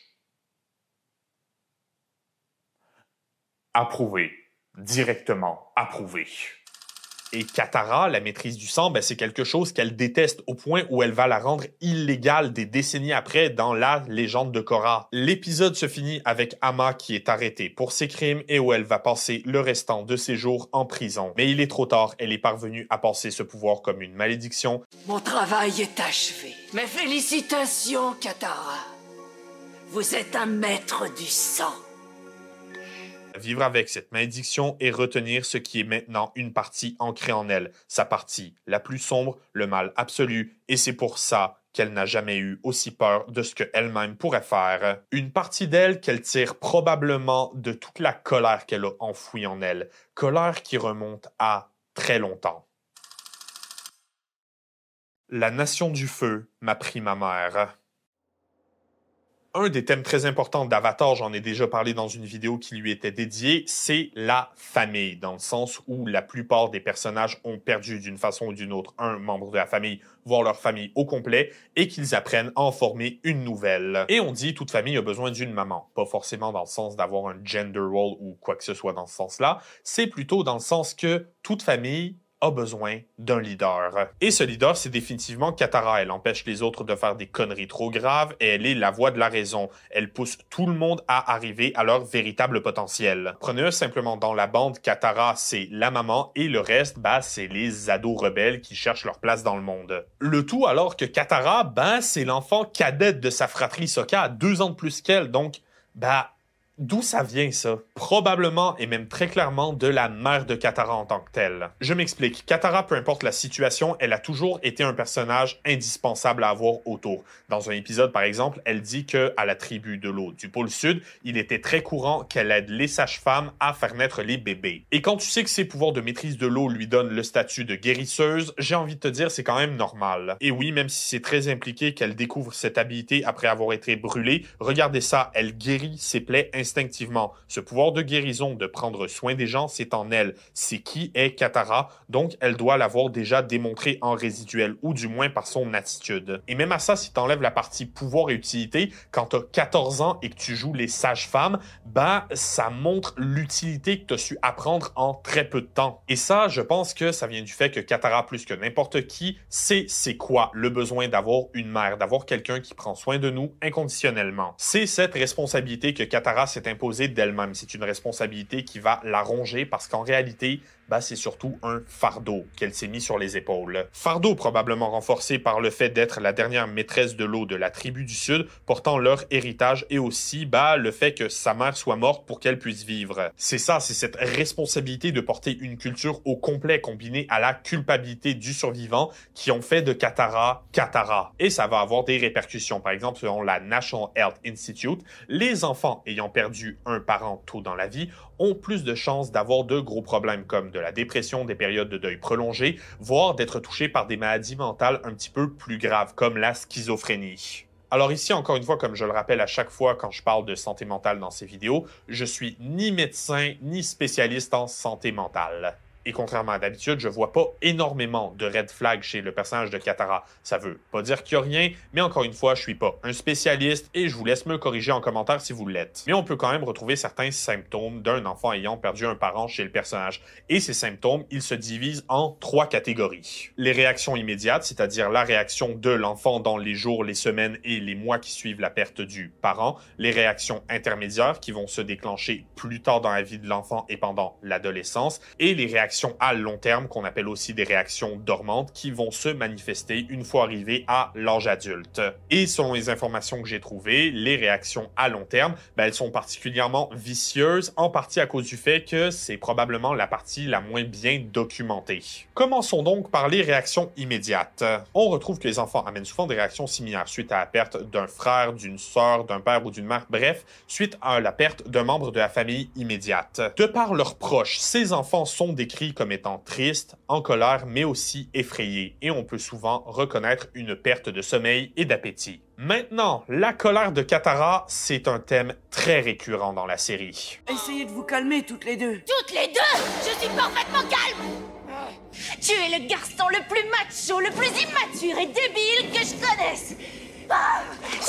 [SPEAKER 1] Approuvé. Directement approuvé. Et Katara, la maîtrise du sang, ben c'est quelque chose qu'elle déteste au point où elle va la rendre illégale des décennies après dans la légende de Korra. L'épisode se finit avec Amma qui est arrêtée pour ses crimes et où elle va passer le restant de ses jours en prison. Mais il est trop tard, elle est parvenue à passer ce pouvoir comme une malédiction.
[SPEAKER 12] Mon travail est achevé. Mes félicitations, Katara. Vous êtes un maître du sang.
[SPEAKER 1] Vivre avec cette malédiction et retenir ce qui est maintenant une partie ancrée en elle, sa partie la plus sombre, le mal absolu, et c'est pour ça qu'elle n'a jamais eu aussi peur de ce qu'elle-même pourrait faire. Une partie d'elle qu'elle tire probablement de toute la colère qu'elle a enfouie en elle, colère qui remonte à très longtemps. La Nation du Feu m'a pris ma mère. Un des thèmes très importants d'Avatar, j'en ai déjà parlé dans une vidéo qui lui était dédiée, c'est la famille, dans le sens où la plupart des personnages ont perdu d'une façon ou d'une autre un membre de la famille, voire leur famille au complet, et qu'ils apprennent à en former une nouvelle. Et on dit toute famille a besoin d'une maman, pas forcément dans le sens d'avoir un gender role ou quoi que ce soit dans ce sens-là, c'est plutôt dans le sens que toute famille a besoin d'un leader. Et ce leader, c'est définitivement Katara. Elle empêche les autres de faire des conneries trop graves et elle est la voix de la raison. Elle pousse tout le monde à arriver à leur véritable potentiel. Prenez-le simplement dans la bande, Katara, c'est la maman et le reste, bah, c'est les ados rebelles qui cherchent leur place dans le monde. Le tout alors que Katara, ben, c'est l'enfant cadette de sa fratrie Sokka à 2 ans de plus qu'elle, donc, bah, d'où ça vient, ça? Probablement, et même très clairement, de la mère de Katara en tant que telle. Je m'explique. Katara, peu importe la situation, elle a toujours été un personnage indispensable à avoir autour. Dans un épisode, par exemple, elle dit que à la tribu de l'eau du pôle sud, il était très courant qu'elle aide les sages-femmes à faire naître les bébés. Et quand tu sais que ses pouvoirs de maîtrise de l'eau lui donnent le statut de guérisseuse, j'ai envie de te dire, c'est quand même normal. Et oui, même si c'est très impliqué qu'elle découvre cette habilité après avoir été brûlée, regardez ça, elle guérit ses plaies instinctivement. Ce pouvoir de guérison, de prendre soin des gens, c'est en elle. C'est qui est Katara, donc elle doit l'avoir déjà démontré en résiduel, ou du moins par son attitude. Et même à ça, si t'enlèves la partie pouvoir et utilité, quand t'as 14 ans et que tu joues les sages-femmes, ben, ça montre l'utilité que t'as su apprendre en très peu de temps. Et ça, je pense que ça vient du fait que Katara, plus que n'importe qui, c'est quoi le besoin d'avoir une mère, d'avoir quelqu'un qui prend soin de nous inconditionnellement. C'est cette responsabilité que Katara s'est imposée d'elle-même. C'est une responsabilité qui va la ronger parce qu'en réalité, c'est surtout un fardeau qu'elle s'est mis sur les épaules. Fardeau probablement renforcé par le fait d'être la dernière maîtresse de l'eau de la tribu du Sud, portant leur héritage et aussi le fait que sa mère soit morte pour qu'elle puisse vivre. C'est cette responsabilité de porter une culture au complet combinée à la culpabilité du survivant qui ont fait de Katara, Katara. Et ça va avoir des répercussions. Par exemple, selon la National Health Institute, les enfants ayant perdu un parent tôt dans la vie ont plus de chances d'avoir de gros problèmes comme de la dépression, des périodes de deuil prolongées, voire d'être touchés par des maladies mentales un petit peu plus graves comme la schizophrénie. Alors ici, encore une fois, comme je le rappelle à chaque fois quand je parle de santé mentale dans ces vidéos, je suis ni médecin ni spécialiste en santé mentale. Et contrairement à d'habitude, je vois pas énormément de red flags chez le personnage de Katara. Ça veut pas dire qu'il y a rien, mais encore une fois, je suis pas un spécialiste et je vous laisse me corriger en commentaire si vous l'êtes. Mais on peut quand même retrouver certains symptômes d'un enfant ayant perdu un parent chez le personnage. Et ces symptômes, ils se divisent en 3 catégories. Les réactions immédiates, c'est-à-dire la réaction de l'enfant dans les jours, les semaines et les mois qui suivent la perte du parent. Les réactions intermédiaires qui vont se déclencher plus tard dans la vie de l'enfant et pendant l'adolescence. Et les réactions à long terme, qu'on appelle aussi des réactions dormantes, qui vont se manifester une fois arrivés à l'âge adulte. Et selon les informations que j'ai trouvées, les réactions à long terme, elles sont particulièrement vicieuses, en partie à cause du fait que c'est probablement la partie la moins bien documentée. Commençons donc par les réactions immédiates. On retrouve que les enfants amènent souvent des réactions similaires suite à la perte d'un frère, d'une sœur, d'un père ou d'une mère, bref, suite à la perte d'un membre de la famille immédiate. De par leurs proches, ces enfants sont décrits comme étant tristes, en colère, mais aussi effrayés, et on peut souvent reconnaître une perte de sommeil et d'appétit. Maintenant, la colère de Katara, c'est un thème très récurrent dans la série.
[SPEAKER 8] Essayez de vous calmer toutes les deux.
[SPEAKER 7] Toutes les deux? Je suis parfaitement calme! Tu es le garçon le plus macho, le plus immature et débile que je connaisse!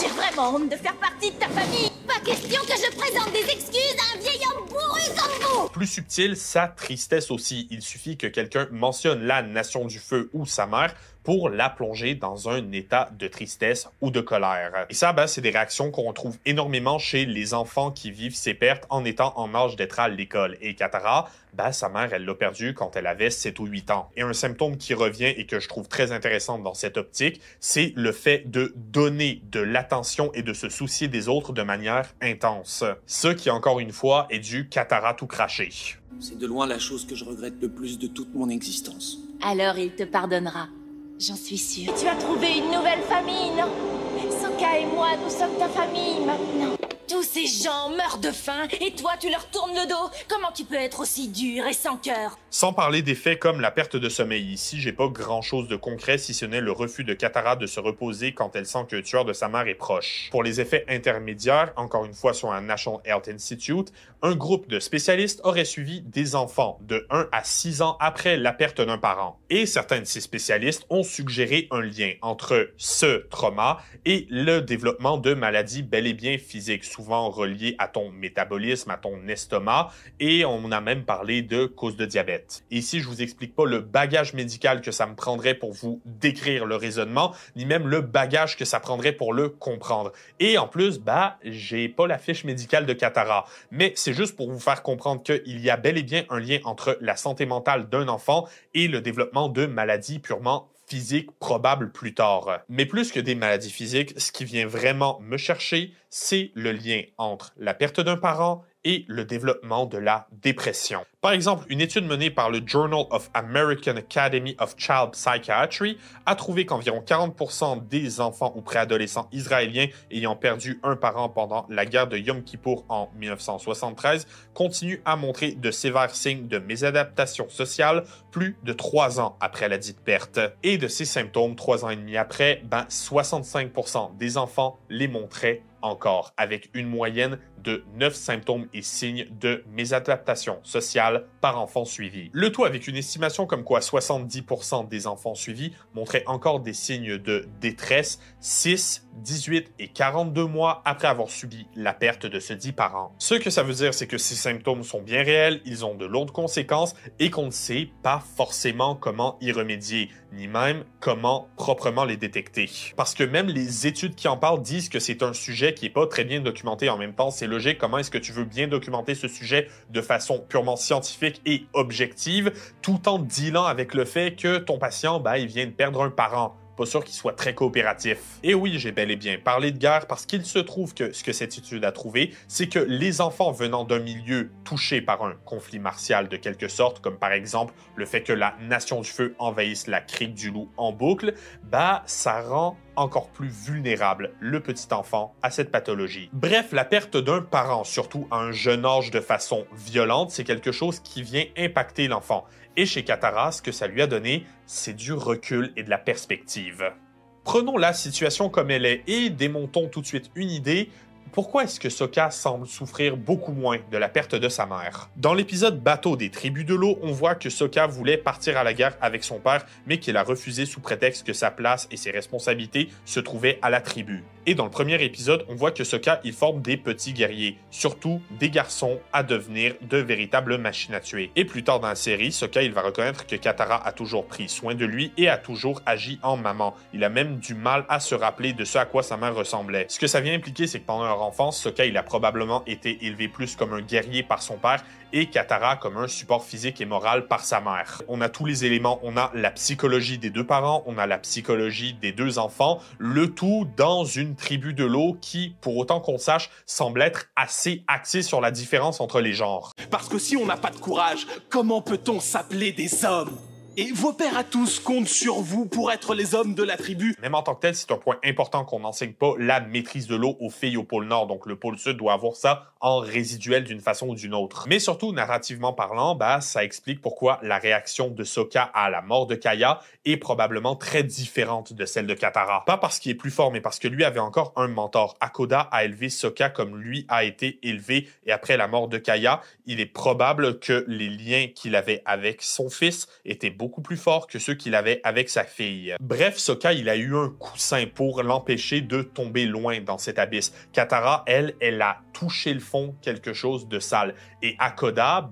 [SPEAKER 7] J'ai vraiment honte de faire partie de ta famille. Pas question que je présente des excuses à un vieil homme bourru comme vous.
[SPEAKER 1] Plus subtil, sa tristesse aussi. Il suffit que quelqu'un mentionne la Nation du Feu ou sa mère pour la plonger dans un état de tristesse ou de colère. Et ça, c'est des réactions qu'on retrouve énormément chez les enfants qui vivent ces pertes en étant en âge d'être à l'école. Et Katara, sa mère, elle l'a perdu quand elle avait 7 ou 8 ans. Et un symptôme qui revient et que je trouve très intéressant dans cette optique, c'est le fait de donner de l'attention et de se soucier des autres de manière intense. Ce qui, encore une fois, est du Katara tout craché.
[SPEAKER 5] C'est de loin la chose que je regrette le plus de toute mon existence.
[SPEAKER 7] Alors il te pardonnera. J'en suis sûre. Tu as trouvé une nouvelle famille, non? Sokka et moi, nous sommes ta famille maintenant. Tous ces gens meurent de faim et toi, tu leur tournes le dos. Comment tu peux être aussi dur et sans cœur?
[SPEAKER 1] Sans parler des faits comme la perte de sommeil. Ici, j'ai pas grand-chose de concret si ce n'est le refus de Katara de se reposer quand elle sent que le tueur de sa mère est proche. Pour les effets intermédiaires, encore une fois sur un National Health Institute, un groupe de spécialistes aurait suivi des enfants de 1 à 6 ans après la perte d'un parent. Et certains de ces spécialistes ont suggéré un lien entre ce trauma et le développement de maladies bel et bien physiques, souvent reliées à ton métabolisme, à ton estomac, et on a même parlé de cause de diabète. Et ici, je vous explique pas le bagage médical que ça me prendrait pour vous décrire le raisonnement, ni même le bagage que ça prendrait pour le comprendre. Et en plus, j'ai pas la fiche médicale de Katara, mais c'est juste pour vous faire comprendre qu'il y a bel et bien un lien entre la santé mentale d'un enfant et le développement de maladies purement physiques probables plus tard. Mais plus que des maladies physiques, ce qui vient vraiment me chercher, c'est le lien entre la perte d'un parent et le développement de la dépression. Par exemple, une étude menée par le Journal of American Academy of Child Psychiatry a trouvé qu'environ 40% des enfants ou préadolescents israéliens ayant perdu un parent pendant la guerre de Yom Kippour en 1973 continuent à montrer de sévères signes de mésadaptation sociale plus de 3 ans après la dite perte. Et de ces symptômes, 3 ans et demi après, 65% des enfants les montraient encore, avec une moyenne de 9 symptômes et signes de mésadaptation sociale par enfant suivi. Le tout avec une estimation comme quoi 70% des enfants suivis montraient encore des signes de détresse 6, 18 et 42 mois après avoir subi la perte de ce dit parent. Ce que ça veut dire, c'est que ces symptômes sont bien réels, ils ont de lourdes conséquences et qu'on ne sait pas forcément comment y remédier, ni même comment proprement les détecter. Parce que même les études qui en parlent disent que c'est un sujet sujet qui n'est pas très bien documenté en même temps. C'est logique. Comment est-ce que tu veux bien documenter ce sujet de façon purement scientifique et objective, tout en dealant avec le fait que ton patient, il vient de perdre un parent? Pas sûr qu'il soit très coopératif. Et oui, j'ai bel et bien parlé de guerre parce qu'il se trouve que ce que cette étude a trouvé, c'est que les enfants venant d'un milieu touché par un conflit martial de quelque sorte, comme par exemple le fait que la Nation du Feu envahisse la crique du Loup en boucle, ça rend encore plus vulnérable le petit enfant à cette pathologie. Bref, la perte d'un parent, surtout à un jeune âge de façon violente, c'est quelque chose qui vient impacter l'enfant. Et chez Katara, ce que ça lui a donné, c'est du recul et de la perspective. Prenons la situation comme elle est et démontons tout de suite une idée. Pourquoi est-ce que Sokka semble souffrir beaucoup moins de la perte de sa mère? Dans l'épisode Bateau des tribus de l'eau, on voit que Sokka voulait partir à la guerre avec son père, mais qu'il a refusé sous prétexte que sa place et ses responsabilités se trouvaient à la tribu. Et dans le premier épisode, on voit que Sokka, il forme des petits guerriers, surtout des garçons à devenir de véritables machines à tuer. Et plus tard dans la série, Sokka, il va reconnaître que Katara a toujours pris soin de lui et a toujours agi en maman. Il a même du mal à se rappeler de ce à quoi sa mère ressemblait. Ce que ça vient impliquer, c'est que pendant leur enfance, Sokka, il a probablement été élevé plus comme un guerrier par son père et Katara comme un support physique et moral par sa mère. On a tous les éléments, on a la psychologie des deux parents, on a la psychologie des deux enfants, le tout dans une tribu de l'eau qui, pour autant qu'on sache, semble être assez axée sur la différence entre les genres.
[SPEAKER 5] Parce que si on n'a pas de courage, comment peut-on s'appeler des hommes ? Et vos pères à tous comptent sur vous pour être les hommes de la tribu.
[SPEAKER 1] Même en tant que tel, c'est un point important qu'on n'enseigne pas la maîtrise de l'eau aux filles au pôle Nord. Donc le pôle Sud doit avoir ça en résiduel d'une façon ou d'une autre. Mais surtout, narrativement parlant, ça explique pourquoi la réaction de Sokka à la mort de Kaya est probablement très différente de celle de Katara. Pas parce qu'il est plus fort, mais parce que lui avait encore un mentor. Hakoda a élevé Sokka comme lui a été élevé. Et après la mort de Kaya, il est probable que les liens qu'il avait avec son fils étaient beaucoup plus forts que ceux qu'il avait avec sa fille. Bref, Sokka, il a eu un coussin pour l'empêcher de tomber loin dans cet abysse. Katara, elle a touché le fond, quelque chose de sale. Et Hakoda,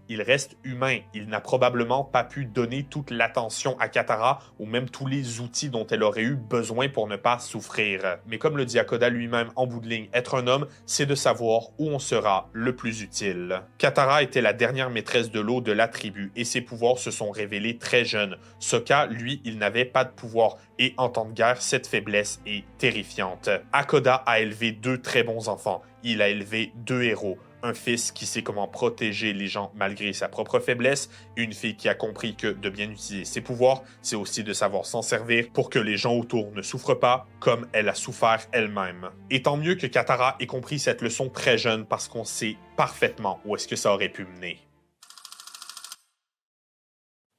[SPEAKER 1] il reste humain. Il n'a probablement pas pu donner toute l'attention à Katara ou même tous les outils dont elle aurait eu besoin pour ne pas souffrir. Mais comme le dit Hakoda lui-même en bout de ligne, être un homme, c'est de savoir où on sera le plus utile. Katara était la dernière maîtresse de l'eau de la tribu et ses pouvoirs se sont révélés très jeunes. Sokka, lui, il n'avait pas de pouvoir et en temps de guerre, cette faiblesse est terrifiante. Hakoda a élevé 2 très bons enfants. Il a élevé 2 héros. Un fils qui sait comment protéger les gens malgré sa propre faiblesse, une fille qui a compris que de bien utiliser ses pouvoirs, c'est aussi de savoir s'en servir pour que les gens autour ne souffrent pas comme elle a souffert elle-même. Et tant mieux que Katara ait compris cette leçon très jeune parce qu'on sait parfaitement où est-ce que ça aurait pu mener.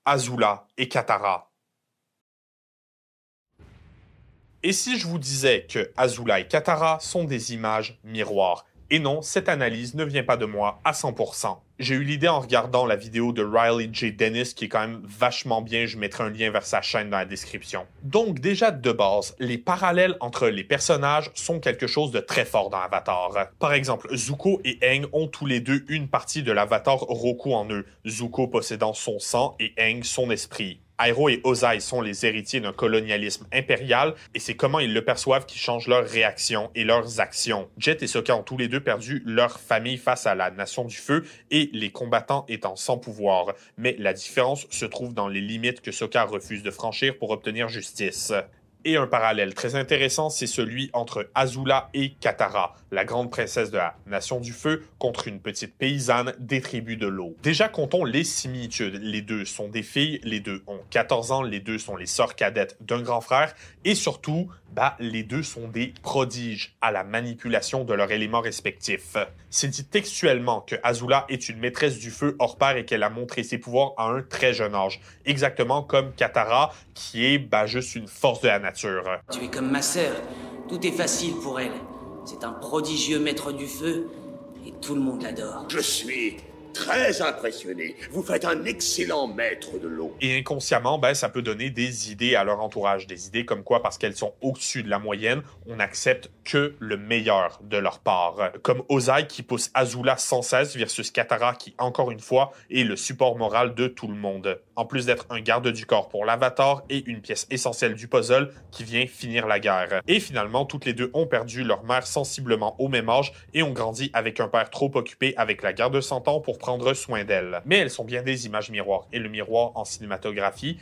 [SPEAKER 1] Azula et Katara. Et si je vous disais que Azula et Katara sont des images miroirs? Et non, cette analyse ne vient pas de moi à 100%. J'ai eu l'idée en regardant la vidéo de Riley J. Dennis qui est quand même vachement bien, je mettrai un lien vers sa chaîne dans la description. Donc déjà de base, les parallèles entre les personnages sont quelque chose de très fort dans Avatar. Par exemple, Zuko et Aang ont tous les deux une partie de l'avatar Roku en eux, Zuko possédant son sang et Aang son esprit. Iroh et Ozai sont les héritiers d'un colonialisme impérial et c'est comment ils le perçoivent qui change leurs réactions et leurs actions. Jet et Sokka ont tous les deux perdu leur famille face à la Nation du Feu et les combattants étant sans pouvoir. Mais la différence se trouve dans les limites que Sokka refuse de franchir pour obtenir justice. Et un parallèle très intéressant, c'est celui entre Azula et Katara, la grande princesse de la Nation du Feu, contre une petite paysanne des tribus de l'eau. Déjà, comptons les similitudes. Les deux sont des filles, les deux ont 14 ans, les deux sont les sœurs cadettes d'un grand frère, et surtout, les deux sont des prodiges à la manipulation de leurs éléments respectifs. C'est dit textuellement que Azula est une maîtresse du feu hors pair et qu'elle a montré ses pouvoirs à un très jeune âge, exactement comme Katara, qui est juste une force de la nature.
[SPEAKER 3] Tu es comme ma sœur, tout est facile pour elle. C'est un prodigieux maître du feu et tout le monde l'adore.
[SPEAKER 10] Je suis très impressionné. Vous faites un excellent maître de l'eau.
[SPEAKER 1] Et inconsciemment, ça peut donner des idées à leur entourage. Des idées comme quoi, parce qu'elles sont au-dessus de la moyenne, on n'accepte que le meilleur de leur part. Comme Ozai qui pousse Azula sans cesse versus Katara qui, encore une fois, est le support moral de tout le monde. En plus d'être un garde du corps pour l'Avatar et une pièce essentielle du puzzle qui vient finir la guerre. Et finalement, toutes les deux ont perdu leur mère sensiblement au même âge et ont grandi avec un père trop occupé avec la guerre de 100 ans pour prendre soin d'elles. Mais elles sont bien des images miroirs. Et le miroir en cinématographie,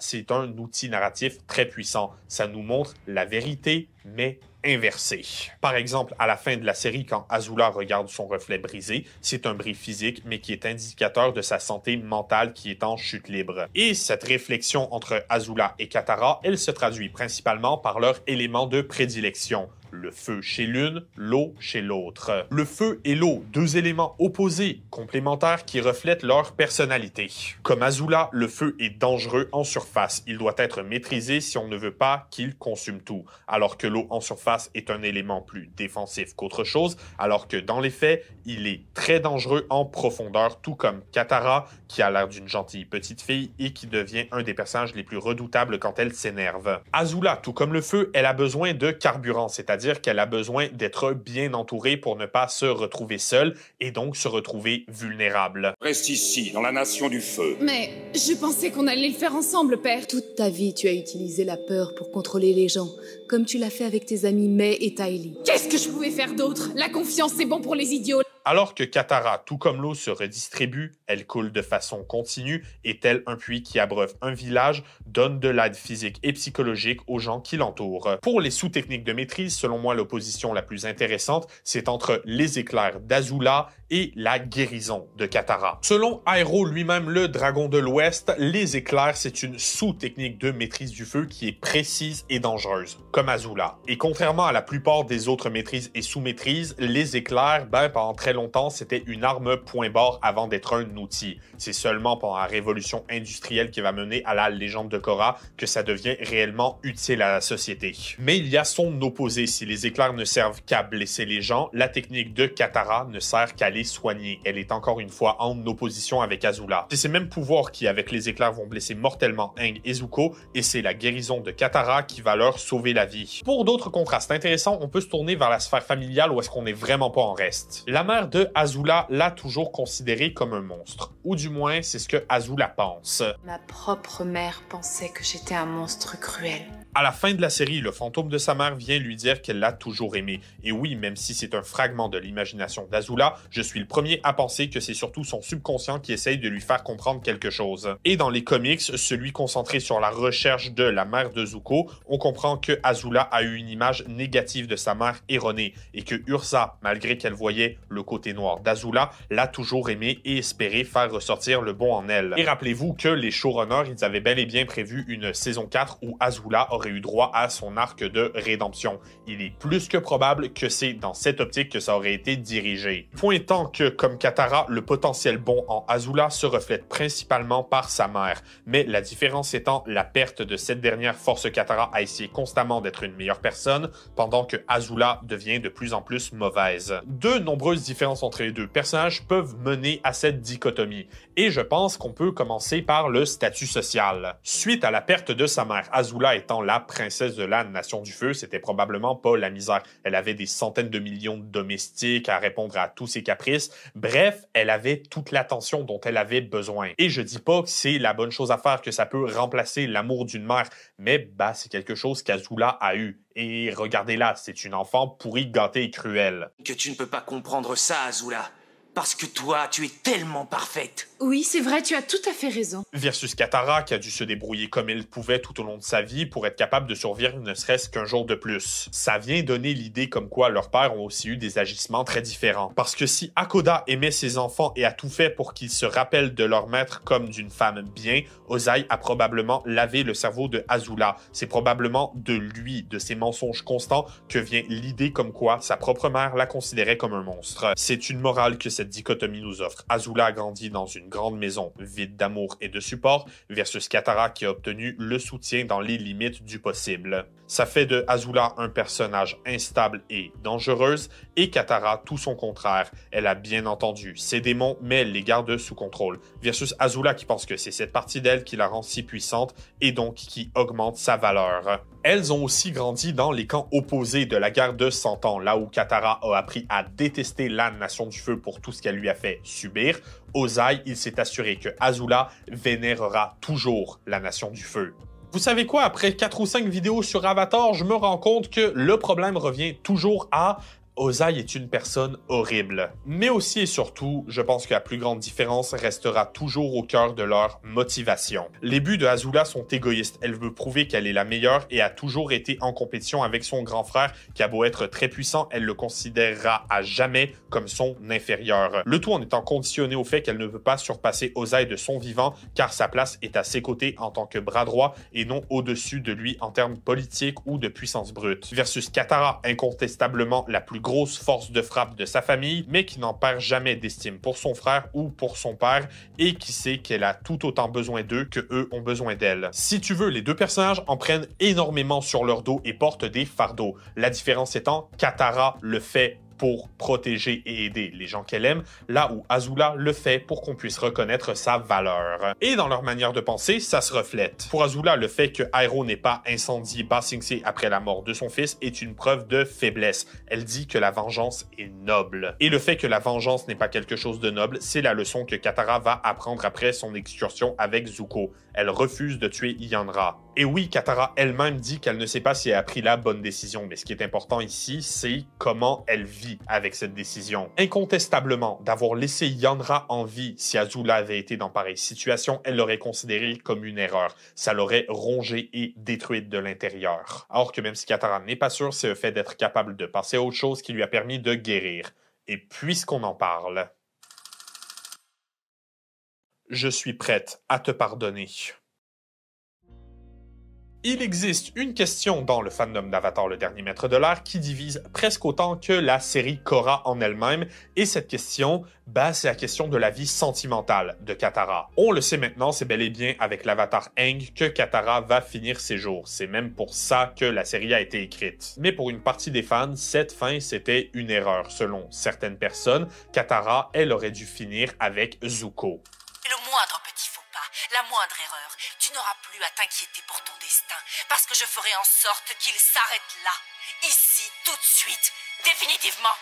[SPEAKER 1] c'est un outil narratif très puissant. Ça nous montre la vérité, mais inversée. Par exemple, à la fin de la série, quand Azula regarde son reflet brisé, c'est un bris physique, mais qui est indicateur de sa santé mentale qui est en chute libre. Et cette réflexion entre Azula et Katara, elle se traduit principalement par leur élément de prédilection. Le feu chez l'une, l'eau chez l'autre. Le feu et l'eau, deux éléments opposés, complémentaires qui reflètent leur personnalité. Comme Azula, le feu est dangereux en surface. Il doit être maîtrisé si on ne veut pas qu'il consume tout. Alors que l'eau en surface est un élément plus défensif qu'autre chose, alors que dans les faits, il est très dangereux en profondeur, tout comme Katara, qui a l'air d'une gentille petite fille et qui devient un des personnages les plus redoutables quand elle s'énerve. Azula, tout comme le feu, elle a besoin de carburant, c'est-à-dire qu'elle a besoin d'être bien entourée pour ne pas se retrouver seule et donc se retrouver vulnérable.
[SPEAKER 10] Reste ici, dans la nation du feu.
[SPEAKER 2] Mais je pensais qu'on allait le faire ensemble, père.
[SPEAKER 4] Toute ta vie, tu as utilisé la peur pour contrôler les gens, comme tu l'as fait avec tes amis Mai et Ty Lee.
[SPEAKER 2] Qu'est-ce que je pouvais faire d'autre? La confiance, c'est bon pour les idiots.
[SPEAKER 1] Alors que Katara, tout comme l'eau, se redistribue, elle coule de façon continue et tel un puits qui abreuve un village, donne de l'aide physique et psychologique aux gens qui l'entourent. Pour les sous-techniques de maîtrise, selon moi, l'opposition la plus intéressante, c'est entre les éclairs d'Azula et la guérison de Katara. Selon Aero lui-même, le dragon de l'Ouest, les éclairs, c'est une sous-technique de maîtrise du feu qui est précise et dangereuse, comme Azula. Et contrairement à la plupart des autres maîtrises et sous-maîtrises, les éclairs, pendant très longtemps, c'était une arme point barre avant d'être un outil. C'est seulement pendant la révolution industrielle qui va mener à la légende de Korra que ça devient réellement utile à la société. Mais il y a son opposé. Si les éclairs ne servent qu'à blesser les gens, la technique de Katara ne sert qu'à les soigner. Elle est encore une fois en opposition avec Azula. C'est ces mêmes pouvoirs qui, avec les éclairs, vont blesser mortellement Aang et Zuko, et c'est la guérison de Katara qui va leur sauver la vie. Pour d'autres contrastes intéressants, on peut se tourner vers la sphère familiale où est-ce qu'on n'est vraiment pas en reste. La mère de Azula l'a toujours considéré comme un monstre. Ou du moins, c'est ce que Azula pense.
[SPEAKER 13] Ma propre mère pensait que j'étais un monstre cruel.
[SPEAKER 1] À la fin de la série, le fantôme de sa mère vient lui dire qu'elle l'a toujours aimé. Et oui, même si c'est un fragment de l'imagination d'Azula, je suis le premier à penser que c'est surtout son subconscient qui essaye de lui faire comprendre quelque chose. Et dans les comics, celui concentré sur la recherche de la mère de Zuko, on comprend que Azula a eu une image négative de sa mère erronée et que Ursa, malgré qu'elle voyait le côté noir d'Azula, l'a toujours aimé et espéré faire ressortir le bon en elle. Et rappelez-vous que les showrunners, ils avaient bel et bien prévu une saison 4 où Azula aurait eu droit à son arc de rédemption. Il est plus que probable que c'est dans cette optique que ça aurait été dirigé. Point étant que, comme Katara, le potentiel bon en Azula se reflète principalement par sa mère, mais la différence étant la perte de cette dernière force Katara à essayer constamment d'être une meilleure personne, pendant que Azula devient de plus en plus mauvaise. De nombreuses différences entre les deux personnages peuvent mener à cette dichotomie, et je pense qu'on peut commencer par le statut social. Suite à la perte de sa mère, Azula étant la princesse de la Nation du Feu, c'était probablement pas la misère. Elle avait des centaines de millions de domestiques à répondre à tous ses caprices. Bref, elle avait toute l'attention dont elle avait besoin. Et je dis pas que c'est la bonne chose à faire, que ça peut remplacer l'amour d'une mère, mais c'est quelque chose qu'Azula a eu. Et regardez-la, c'est une enfant pourrie, gâtée et cruelle.
[SPEAKER 11] Que tu ne peux pas comprendre ça, Azula. Parce que toi, tu es tellement parfaite.
[SPEAKER 13] Oui, c'est vrai, tu as tout à fait raison.
[SPEAKER 1] Versus Katara, qui a dû se débrouiller comme elle pouvait tout au long de sa vie pour être capable de survivre ne serait-ce qu'un jour de plus. Ça vient donner l'idée comme quoi leurs pères ont aussi eu des agissements très différents. Parce que si Hakoda aimait ses enfants et a tout fait pour qu'ils se rappellent de leur maître comme d'une femme bien, Ozai a probablement lavé le cerveau de Azula. C'est probablement de lui, de ses mensonges constants, que vient l'idée comme quoi sa propre mère la considérait comme un monstre. C'est une morale que cette dichotomie nous offre. Azula a grandi dans une une grande maison vide d'amour et de support versus Katara qui a obtenu le soutien dans les limites du possible. Ça fait de Azula un personnage instable et dangereuse et Katara tout son contraire. Elle a bien entendu ses démons mais elle les garde sous contrôle versus Azula qui pense que c'est cette partie d'elle qui la rend si puissante et donc qui augmente sa valeur. Elles ont aussi grandi dans les camps opposés de la guerre de 100 ans, là où Katara a appris à détester la Nation du Feu pour tout ce qu'elle lui a fait subir. Ozai, il s'est assuré que Azula vénérera toujours la Nation du Feu. Vous savez quoi, après 4 ou 5 vidéos sur Avatar, je me rends compte que le problème revient toujours à Ozai est une personne horrible. Mais aussi et surtout, je pense que la plus grande différence restera toujours au cœur de leur motivation. Les buts de Azula sont égoïstes. Elle veut prouver qu'elle est la meilleure et a toujours été en compétition avec son grand frère qui a beau être très puissant, elle le considérera à jamais comme son inférieur. Le tout en étant conditionné au fait qu'elle ne veut pas surpasser Ozai de son vivant car sa place est à ses côtés en tant que bras droit et non au-dessus de lui en termes politiques ou de puissance brute. Versus Katara, incontestablement la plus grosse force de frappe de sa famille, mais qui n'en perd jamais d'estime pour son frère ou pour son père et qui sait qu'elle a tout autant besoin d'eux que eux ont besoin d'elle. Si tu veux, les deux personnages en prennent énormément sur leur dos et portent des fardeaux. La différence étant, Katara le fait pour protéger et aider les gens qu'elle aime, là où Azula le fait pour qu'on puisse reconnaître sa valeur. Et dans leur manière de penser, ça se reflète. Pour Azula, le fait que Iroh n'ait pas incendié Ba Sing Se après la mort de son fils est une preuve de faiblesse. Elle dit que la vengeance est noble. Et le fait que la vengeance n'est pas quelque chose de noble, c'est la leçon que Katara va apprendre après son excursion avec Zuko. Elle refuse de tuer Yanra. Et oui, Katara elle-même dit qu'elle ne sait pas si elle a pris la bonne décision, mais ce qui est important ici, c'est comment elle vit avec cette décision. Incontestablement, d'avoir laissé Yanra en vie si Azula avait été dans pareille situation, elle l'aurait considéré comme une erreur. Ça l'aurait rongée et détruite de l'intérieur. Alors que même si Katara n'est pas sûre, c'est le fait d'être capable de passer à autre chose qui lui a permis de guérir. Et puisqu'on en parle, je suis prête à te pardonner. Il existe une question dans le fandom d'Avatar le Dernier Maître de l'Air qui divise presque autant que la série Korra en elle-même, et cette question, c'est la question de la vie sentimentale de Katara. On le sait maintenant, c'est bel et bien avec l'Avatar Aang que Katara va finir ses jours. C'est même pour ça que la série a été écrite. Mais pour une partie des fans, cette fin, c'était une erreur. Selon certaines personnes, Katara, elle aurait dû finir avec Zuko.
[SPEAKER 12] Le moindre petit faux pas, la moindre erreur, tu n'auras plus à t'inquiéter pour ton destin, parce que je ferai en sorte qu'il s'arrête là, ici, tout de suite, définitivement.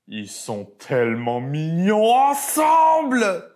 [SPEAKER 1] Ils sont tellement mignons ensemble!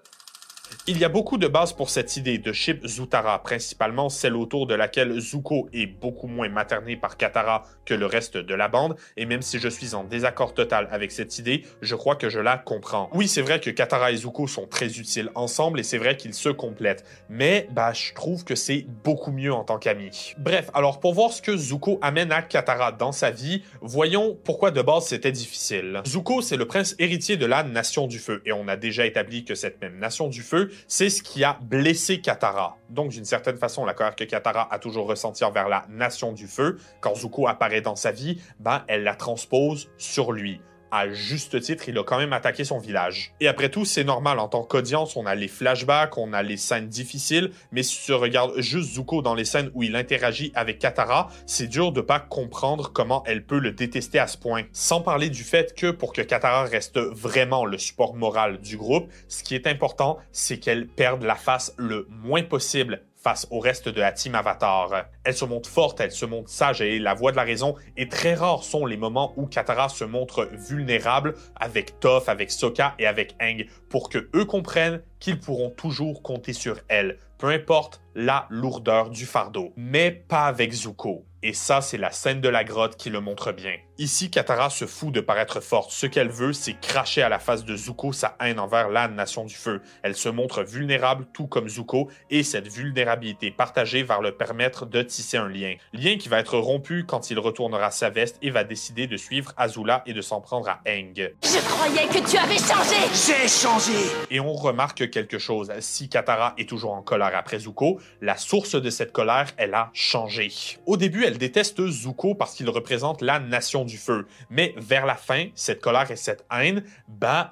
[SPEAKER 1] Il y a beaucoup de bases pour cette idée de ship Zutara, principalement celle autour de laquelle Zuko est beaucoup moins materné par Katara que le reste de la bande, et même si je suis en désaccord total avec cette idée, je crois que je la comprends. Oui, c'est vrai que Katara et Zuko sont très utiles ensemble, et c'est vrai qu'ils se complètent, mais je trouve que c'est beaucoup mieux en tant qu'amis. Bref, alors pour voir ce que Zuko amène à Katara dans sa vie, voyons pourquoi de base c'était difficile. Zuko, c'est le prince héritier de la Nation du Feu, et on a déjà établi que cette même Nation du Feu, c'est ce qui a blessé Katara. Donc, d'une certaine façon, la colère que Katara a toujours ressentie envers la Nation du Feu, quand Zuko apparaît dans sa vie, elle la transpose sur lui. À juste titre, il a quand même attaqué son village. Et après tout, c'est normal, en tant qu'audience, on a les flashbacks, on a les scènes difficiles, mais si tu regardes juste Zuko dans les scènes où il interagit avec Katara, c'est dur de pas comprendre comment elle peut le détester à ce point. Sans parler du fait que pour que Katara reste vraiment le support moral du groupe, ce qui est important, c'est qu'elle perde la face le moins possible face au reste de la team Avatar. Elle se montre forte, elle se montre sage et la voix de la raison, et très rares sont les moments où Katara se montre vulnérable avec Toph, avec Sokka et avec Aang, pour que eux comprennent qu'ils pourront toujours compter sur elle, peu importe la lourdeur du fardeau. Mais pas avec Zuko. Et ça, c'est la scène de la grotte qui le montre bien. Ici, Katara se fout de paraître forte. Ce qu'elle veut, c'est cracher à la face de Zuko sa haine envers la Nation du Feu. Elle se montre vulnérable, tout comme Zuko, et cette vulnérabilité partagée va leur permettre de tisser un lien. Lien qui va être rompu quand il retournera sa veste et va décider de suivre Azula et de s'en prendre à Aang.
[SPEAKER 7] Je croyais que tu avais changé!
[SPEAKER 5] J'ai changé!
[SPEAKER 1] Et on remarque quelque chose. Si Katara est toujours en colère après Zuko, la source de cette colère, elle a changé. Au début, elle déteste Zuko parce qu'il représente la nation du feu. Mais vers la fin, cette colère et cette haine,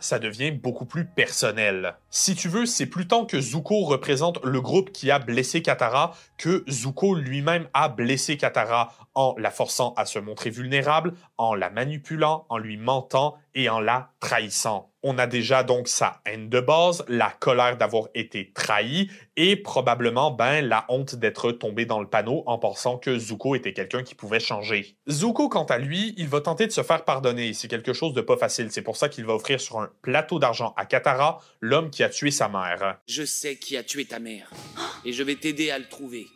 [SPEAKER 1] ça devient beaucoup plus personnel. Si tu veux, c'est plus tant que Zuko représente le groupe qui a blessé Katara que Zuko lui-même a blessé Katara en la forçant à se montrer vulnérable, en la manipulant, en lui mentant et en la trahissant. On a déjà donc sa haine de base, la colère d'avoir été trahi et probablement la honte d'être tombé dans le panneau en pensant que Zuko était quelqu'un qui pouvait changer. Zuko, quant à lui, il va tenter de se faire pardonner. C'est quelque chose de pas facile. C'est pour ça qu'il va offrir sur un plateau d'argent à Katara l'homme qui a tué sa mère.
[SPEAKER 3] Je sais qui a tué ta mère et je vais t'aider à le trouver.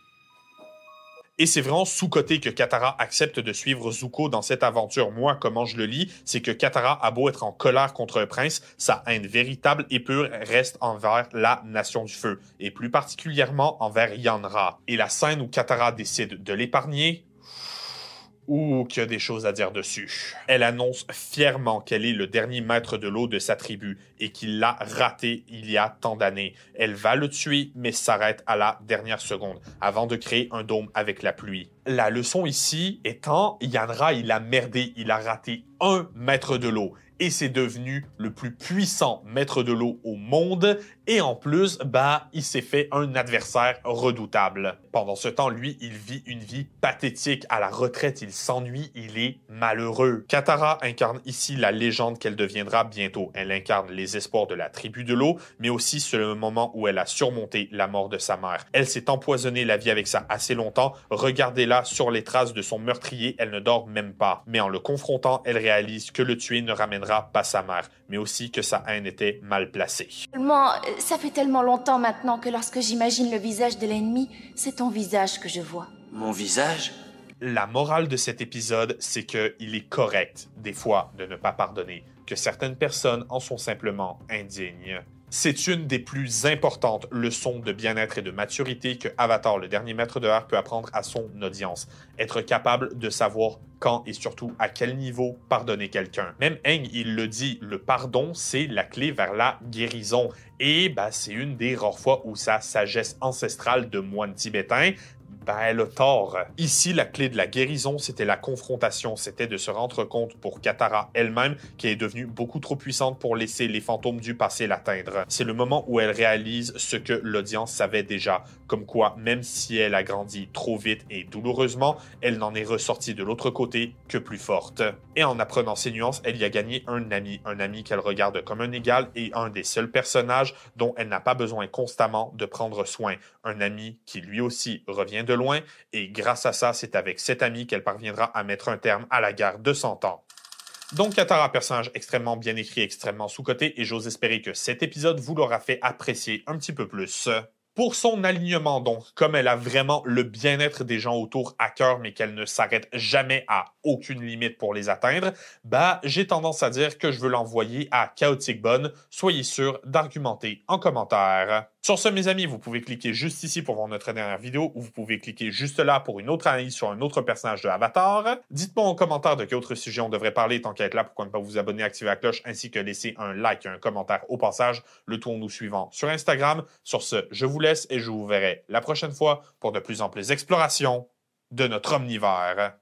[SPEAKER 1] Et c'est vraiment sous-coté que Katara accepte de suivre Zuko dans cette aventure. Moi, comment je le lis, c'est que Katara a beau être en colère contre un prince, sa haine véritable et pure reste envers la Nation du Feu, et plus particulièrement envers Yanra. Et la scène où Katara décide de l'épargner, qu'il y a des choses à dire dessus. Elle annonce fièrement qu'elle est le dernier maître de l'eau de sa tribu et qu'il l'a raté il y a tant d'années. Elle va le tuer, mais s'arrête à la dernière seconde avant de créer un dôme avec la pluie. La leçon ici étant, Yanra, il a merdé, il a raté un maître de l'eau. Et c'est devenu le plus puissant maître de l'eau au monde. Et en plus, il s'est fait un adversaire redoutable. Pendant ce temps, lui, il vit une vie pathétique. À la retraite, il s'ennuie, il est malheureux. Katara incarne ici la légende qu'elle deviendra bientôt. Elle incarne les espoirs de la tribu de l'eau, mais aussi sur le moment où elle a surmonté la mort de sa mère. Elle s'est empoisonnée la vie avec ça assez longtemps. Regardez-la sur les traces de son meurtrier, elle ne dort même pas. Mais en le confrontant, elle réalise que le tuer ne ramènera pas sa mère, mais aussi que sa haine était mal placée.
[SPEAKER 7] Ça fait tellement longtemps maintenant que lorsque j'imagine le visage de l'ennemi, c'est ton visage que je vois.
[SPEAKER 3] Mon visage?
[SPEAKER 1] La morale de cet épisode, c'est qu'il est correct, des fois, de ne pas pardonner, que certaines personnes en sont simplement indignes. C'est une des plus importantes leçons de bien-être et de maturité que Avatar, le dernier maître de l'air, peut apprendre à son audience. Être capable de savoir quand et surtout à quel niveau pardonner quelqu'un. Même Aang, il le dit, le pardon, c'est la clé vers la guérison. Et c'est une des rares fois où sa sagesse ancestrale de moine tibétain, elle a tort. Ici, la clé de la guérison, c'était la confrontation. C'était de se rendre compte pour Katara elle-même qu'elle est devenue beaucoup trop puissante pour laisser les fantômes du passé l'atteindre. C'est le moment où elle réalise ce que l'audience savait déjà. Comme quoi, même si elle a grandi trop vite et douloureusement, elle n'en est ressortie de l'autre côté que plus forte. Et en apprenant ces nuances, elle y a gagné un ami qu'elle regarde comme un égal et un des seuls personnages dont elle n'a pas besoin constamment de prendre soin. Un ami qui lui aussi revient de loin, et grâce à ça, c'est avec cet ami qu'elle parviendra à mettre un terme à la guerre de 100 ans. Donc Katara, personnage extrêmement bien écrit, extrêmement sous-coté, et j'ose espérer que cet épisode vous l'aura fait apprécier un petit peu plus. Pour son alignement donc, comme elle a vraiment le bien-être des gens autour à cœur, mais qu'elle ne s'arrête jamais à aucune limite pour les atteindre, j'ai tendance à dire que je veux l'envoyer à Chaotic Bonne. Soyez sûr d'argumenter en commentaire. Sur ce, mes amis, vous pouvez cliquer juste ici pour voir notre dernière vidéo, ou vous pouvez cliquer juste là pour une autre analyse sur un autre personnage de Avatar. Dites-moi en commentaire de quel autre sujet on devrait parler, tant qu'à être là, pourquoi ne pas vous abonner, activer la cloche, ainsi que laisser un like et un commentaire au passage, le tout en nous suivant sur Instagram. Sur ce, je vous laisse et je vous verrai la prochaine fois pour de plus amples explorations de notre omnivore.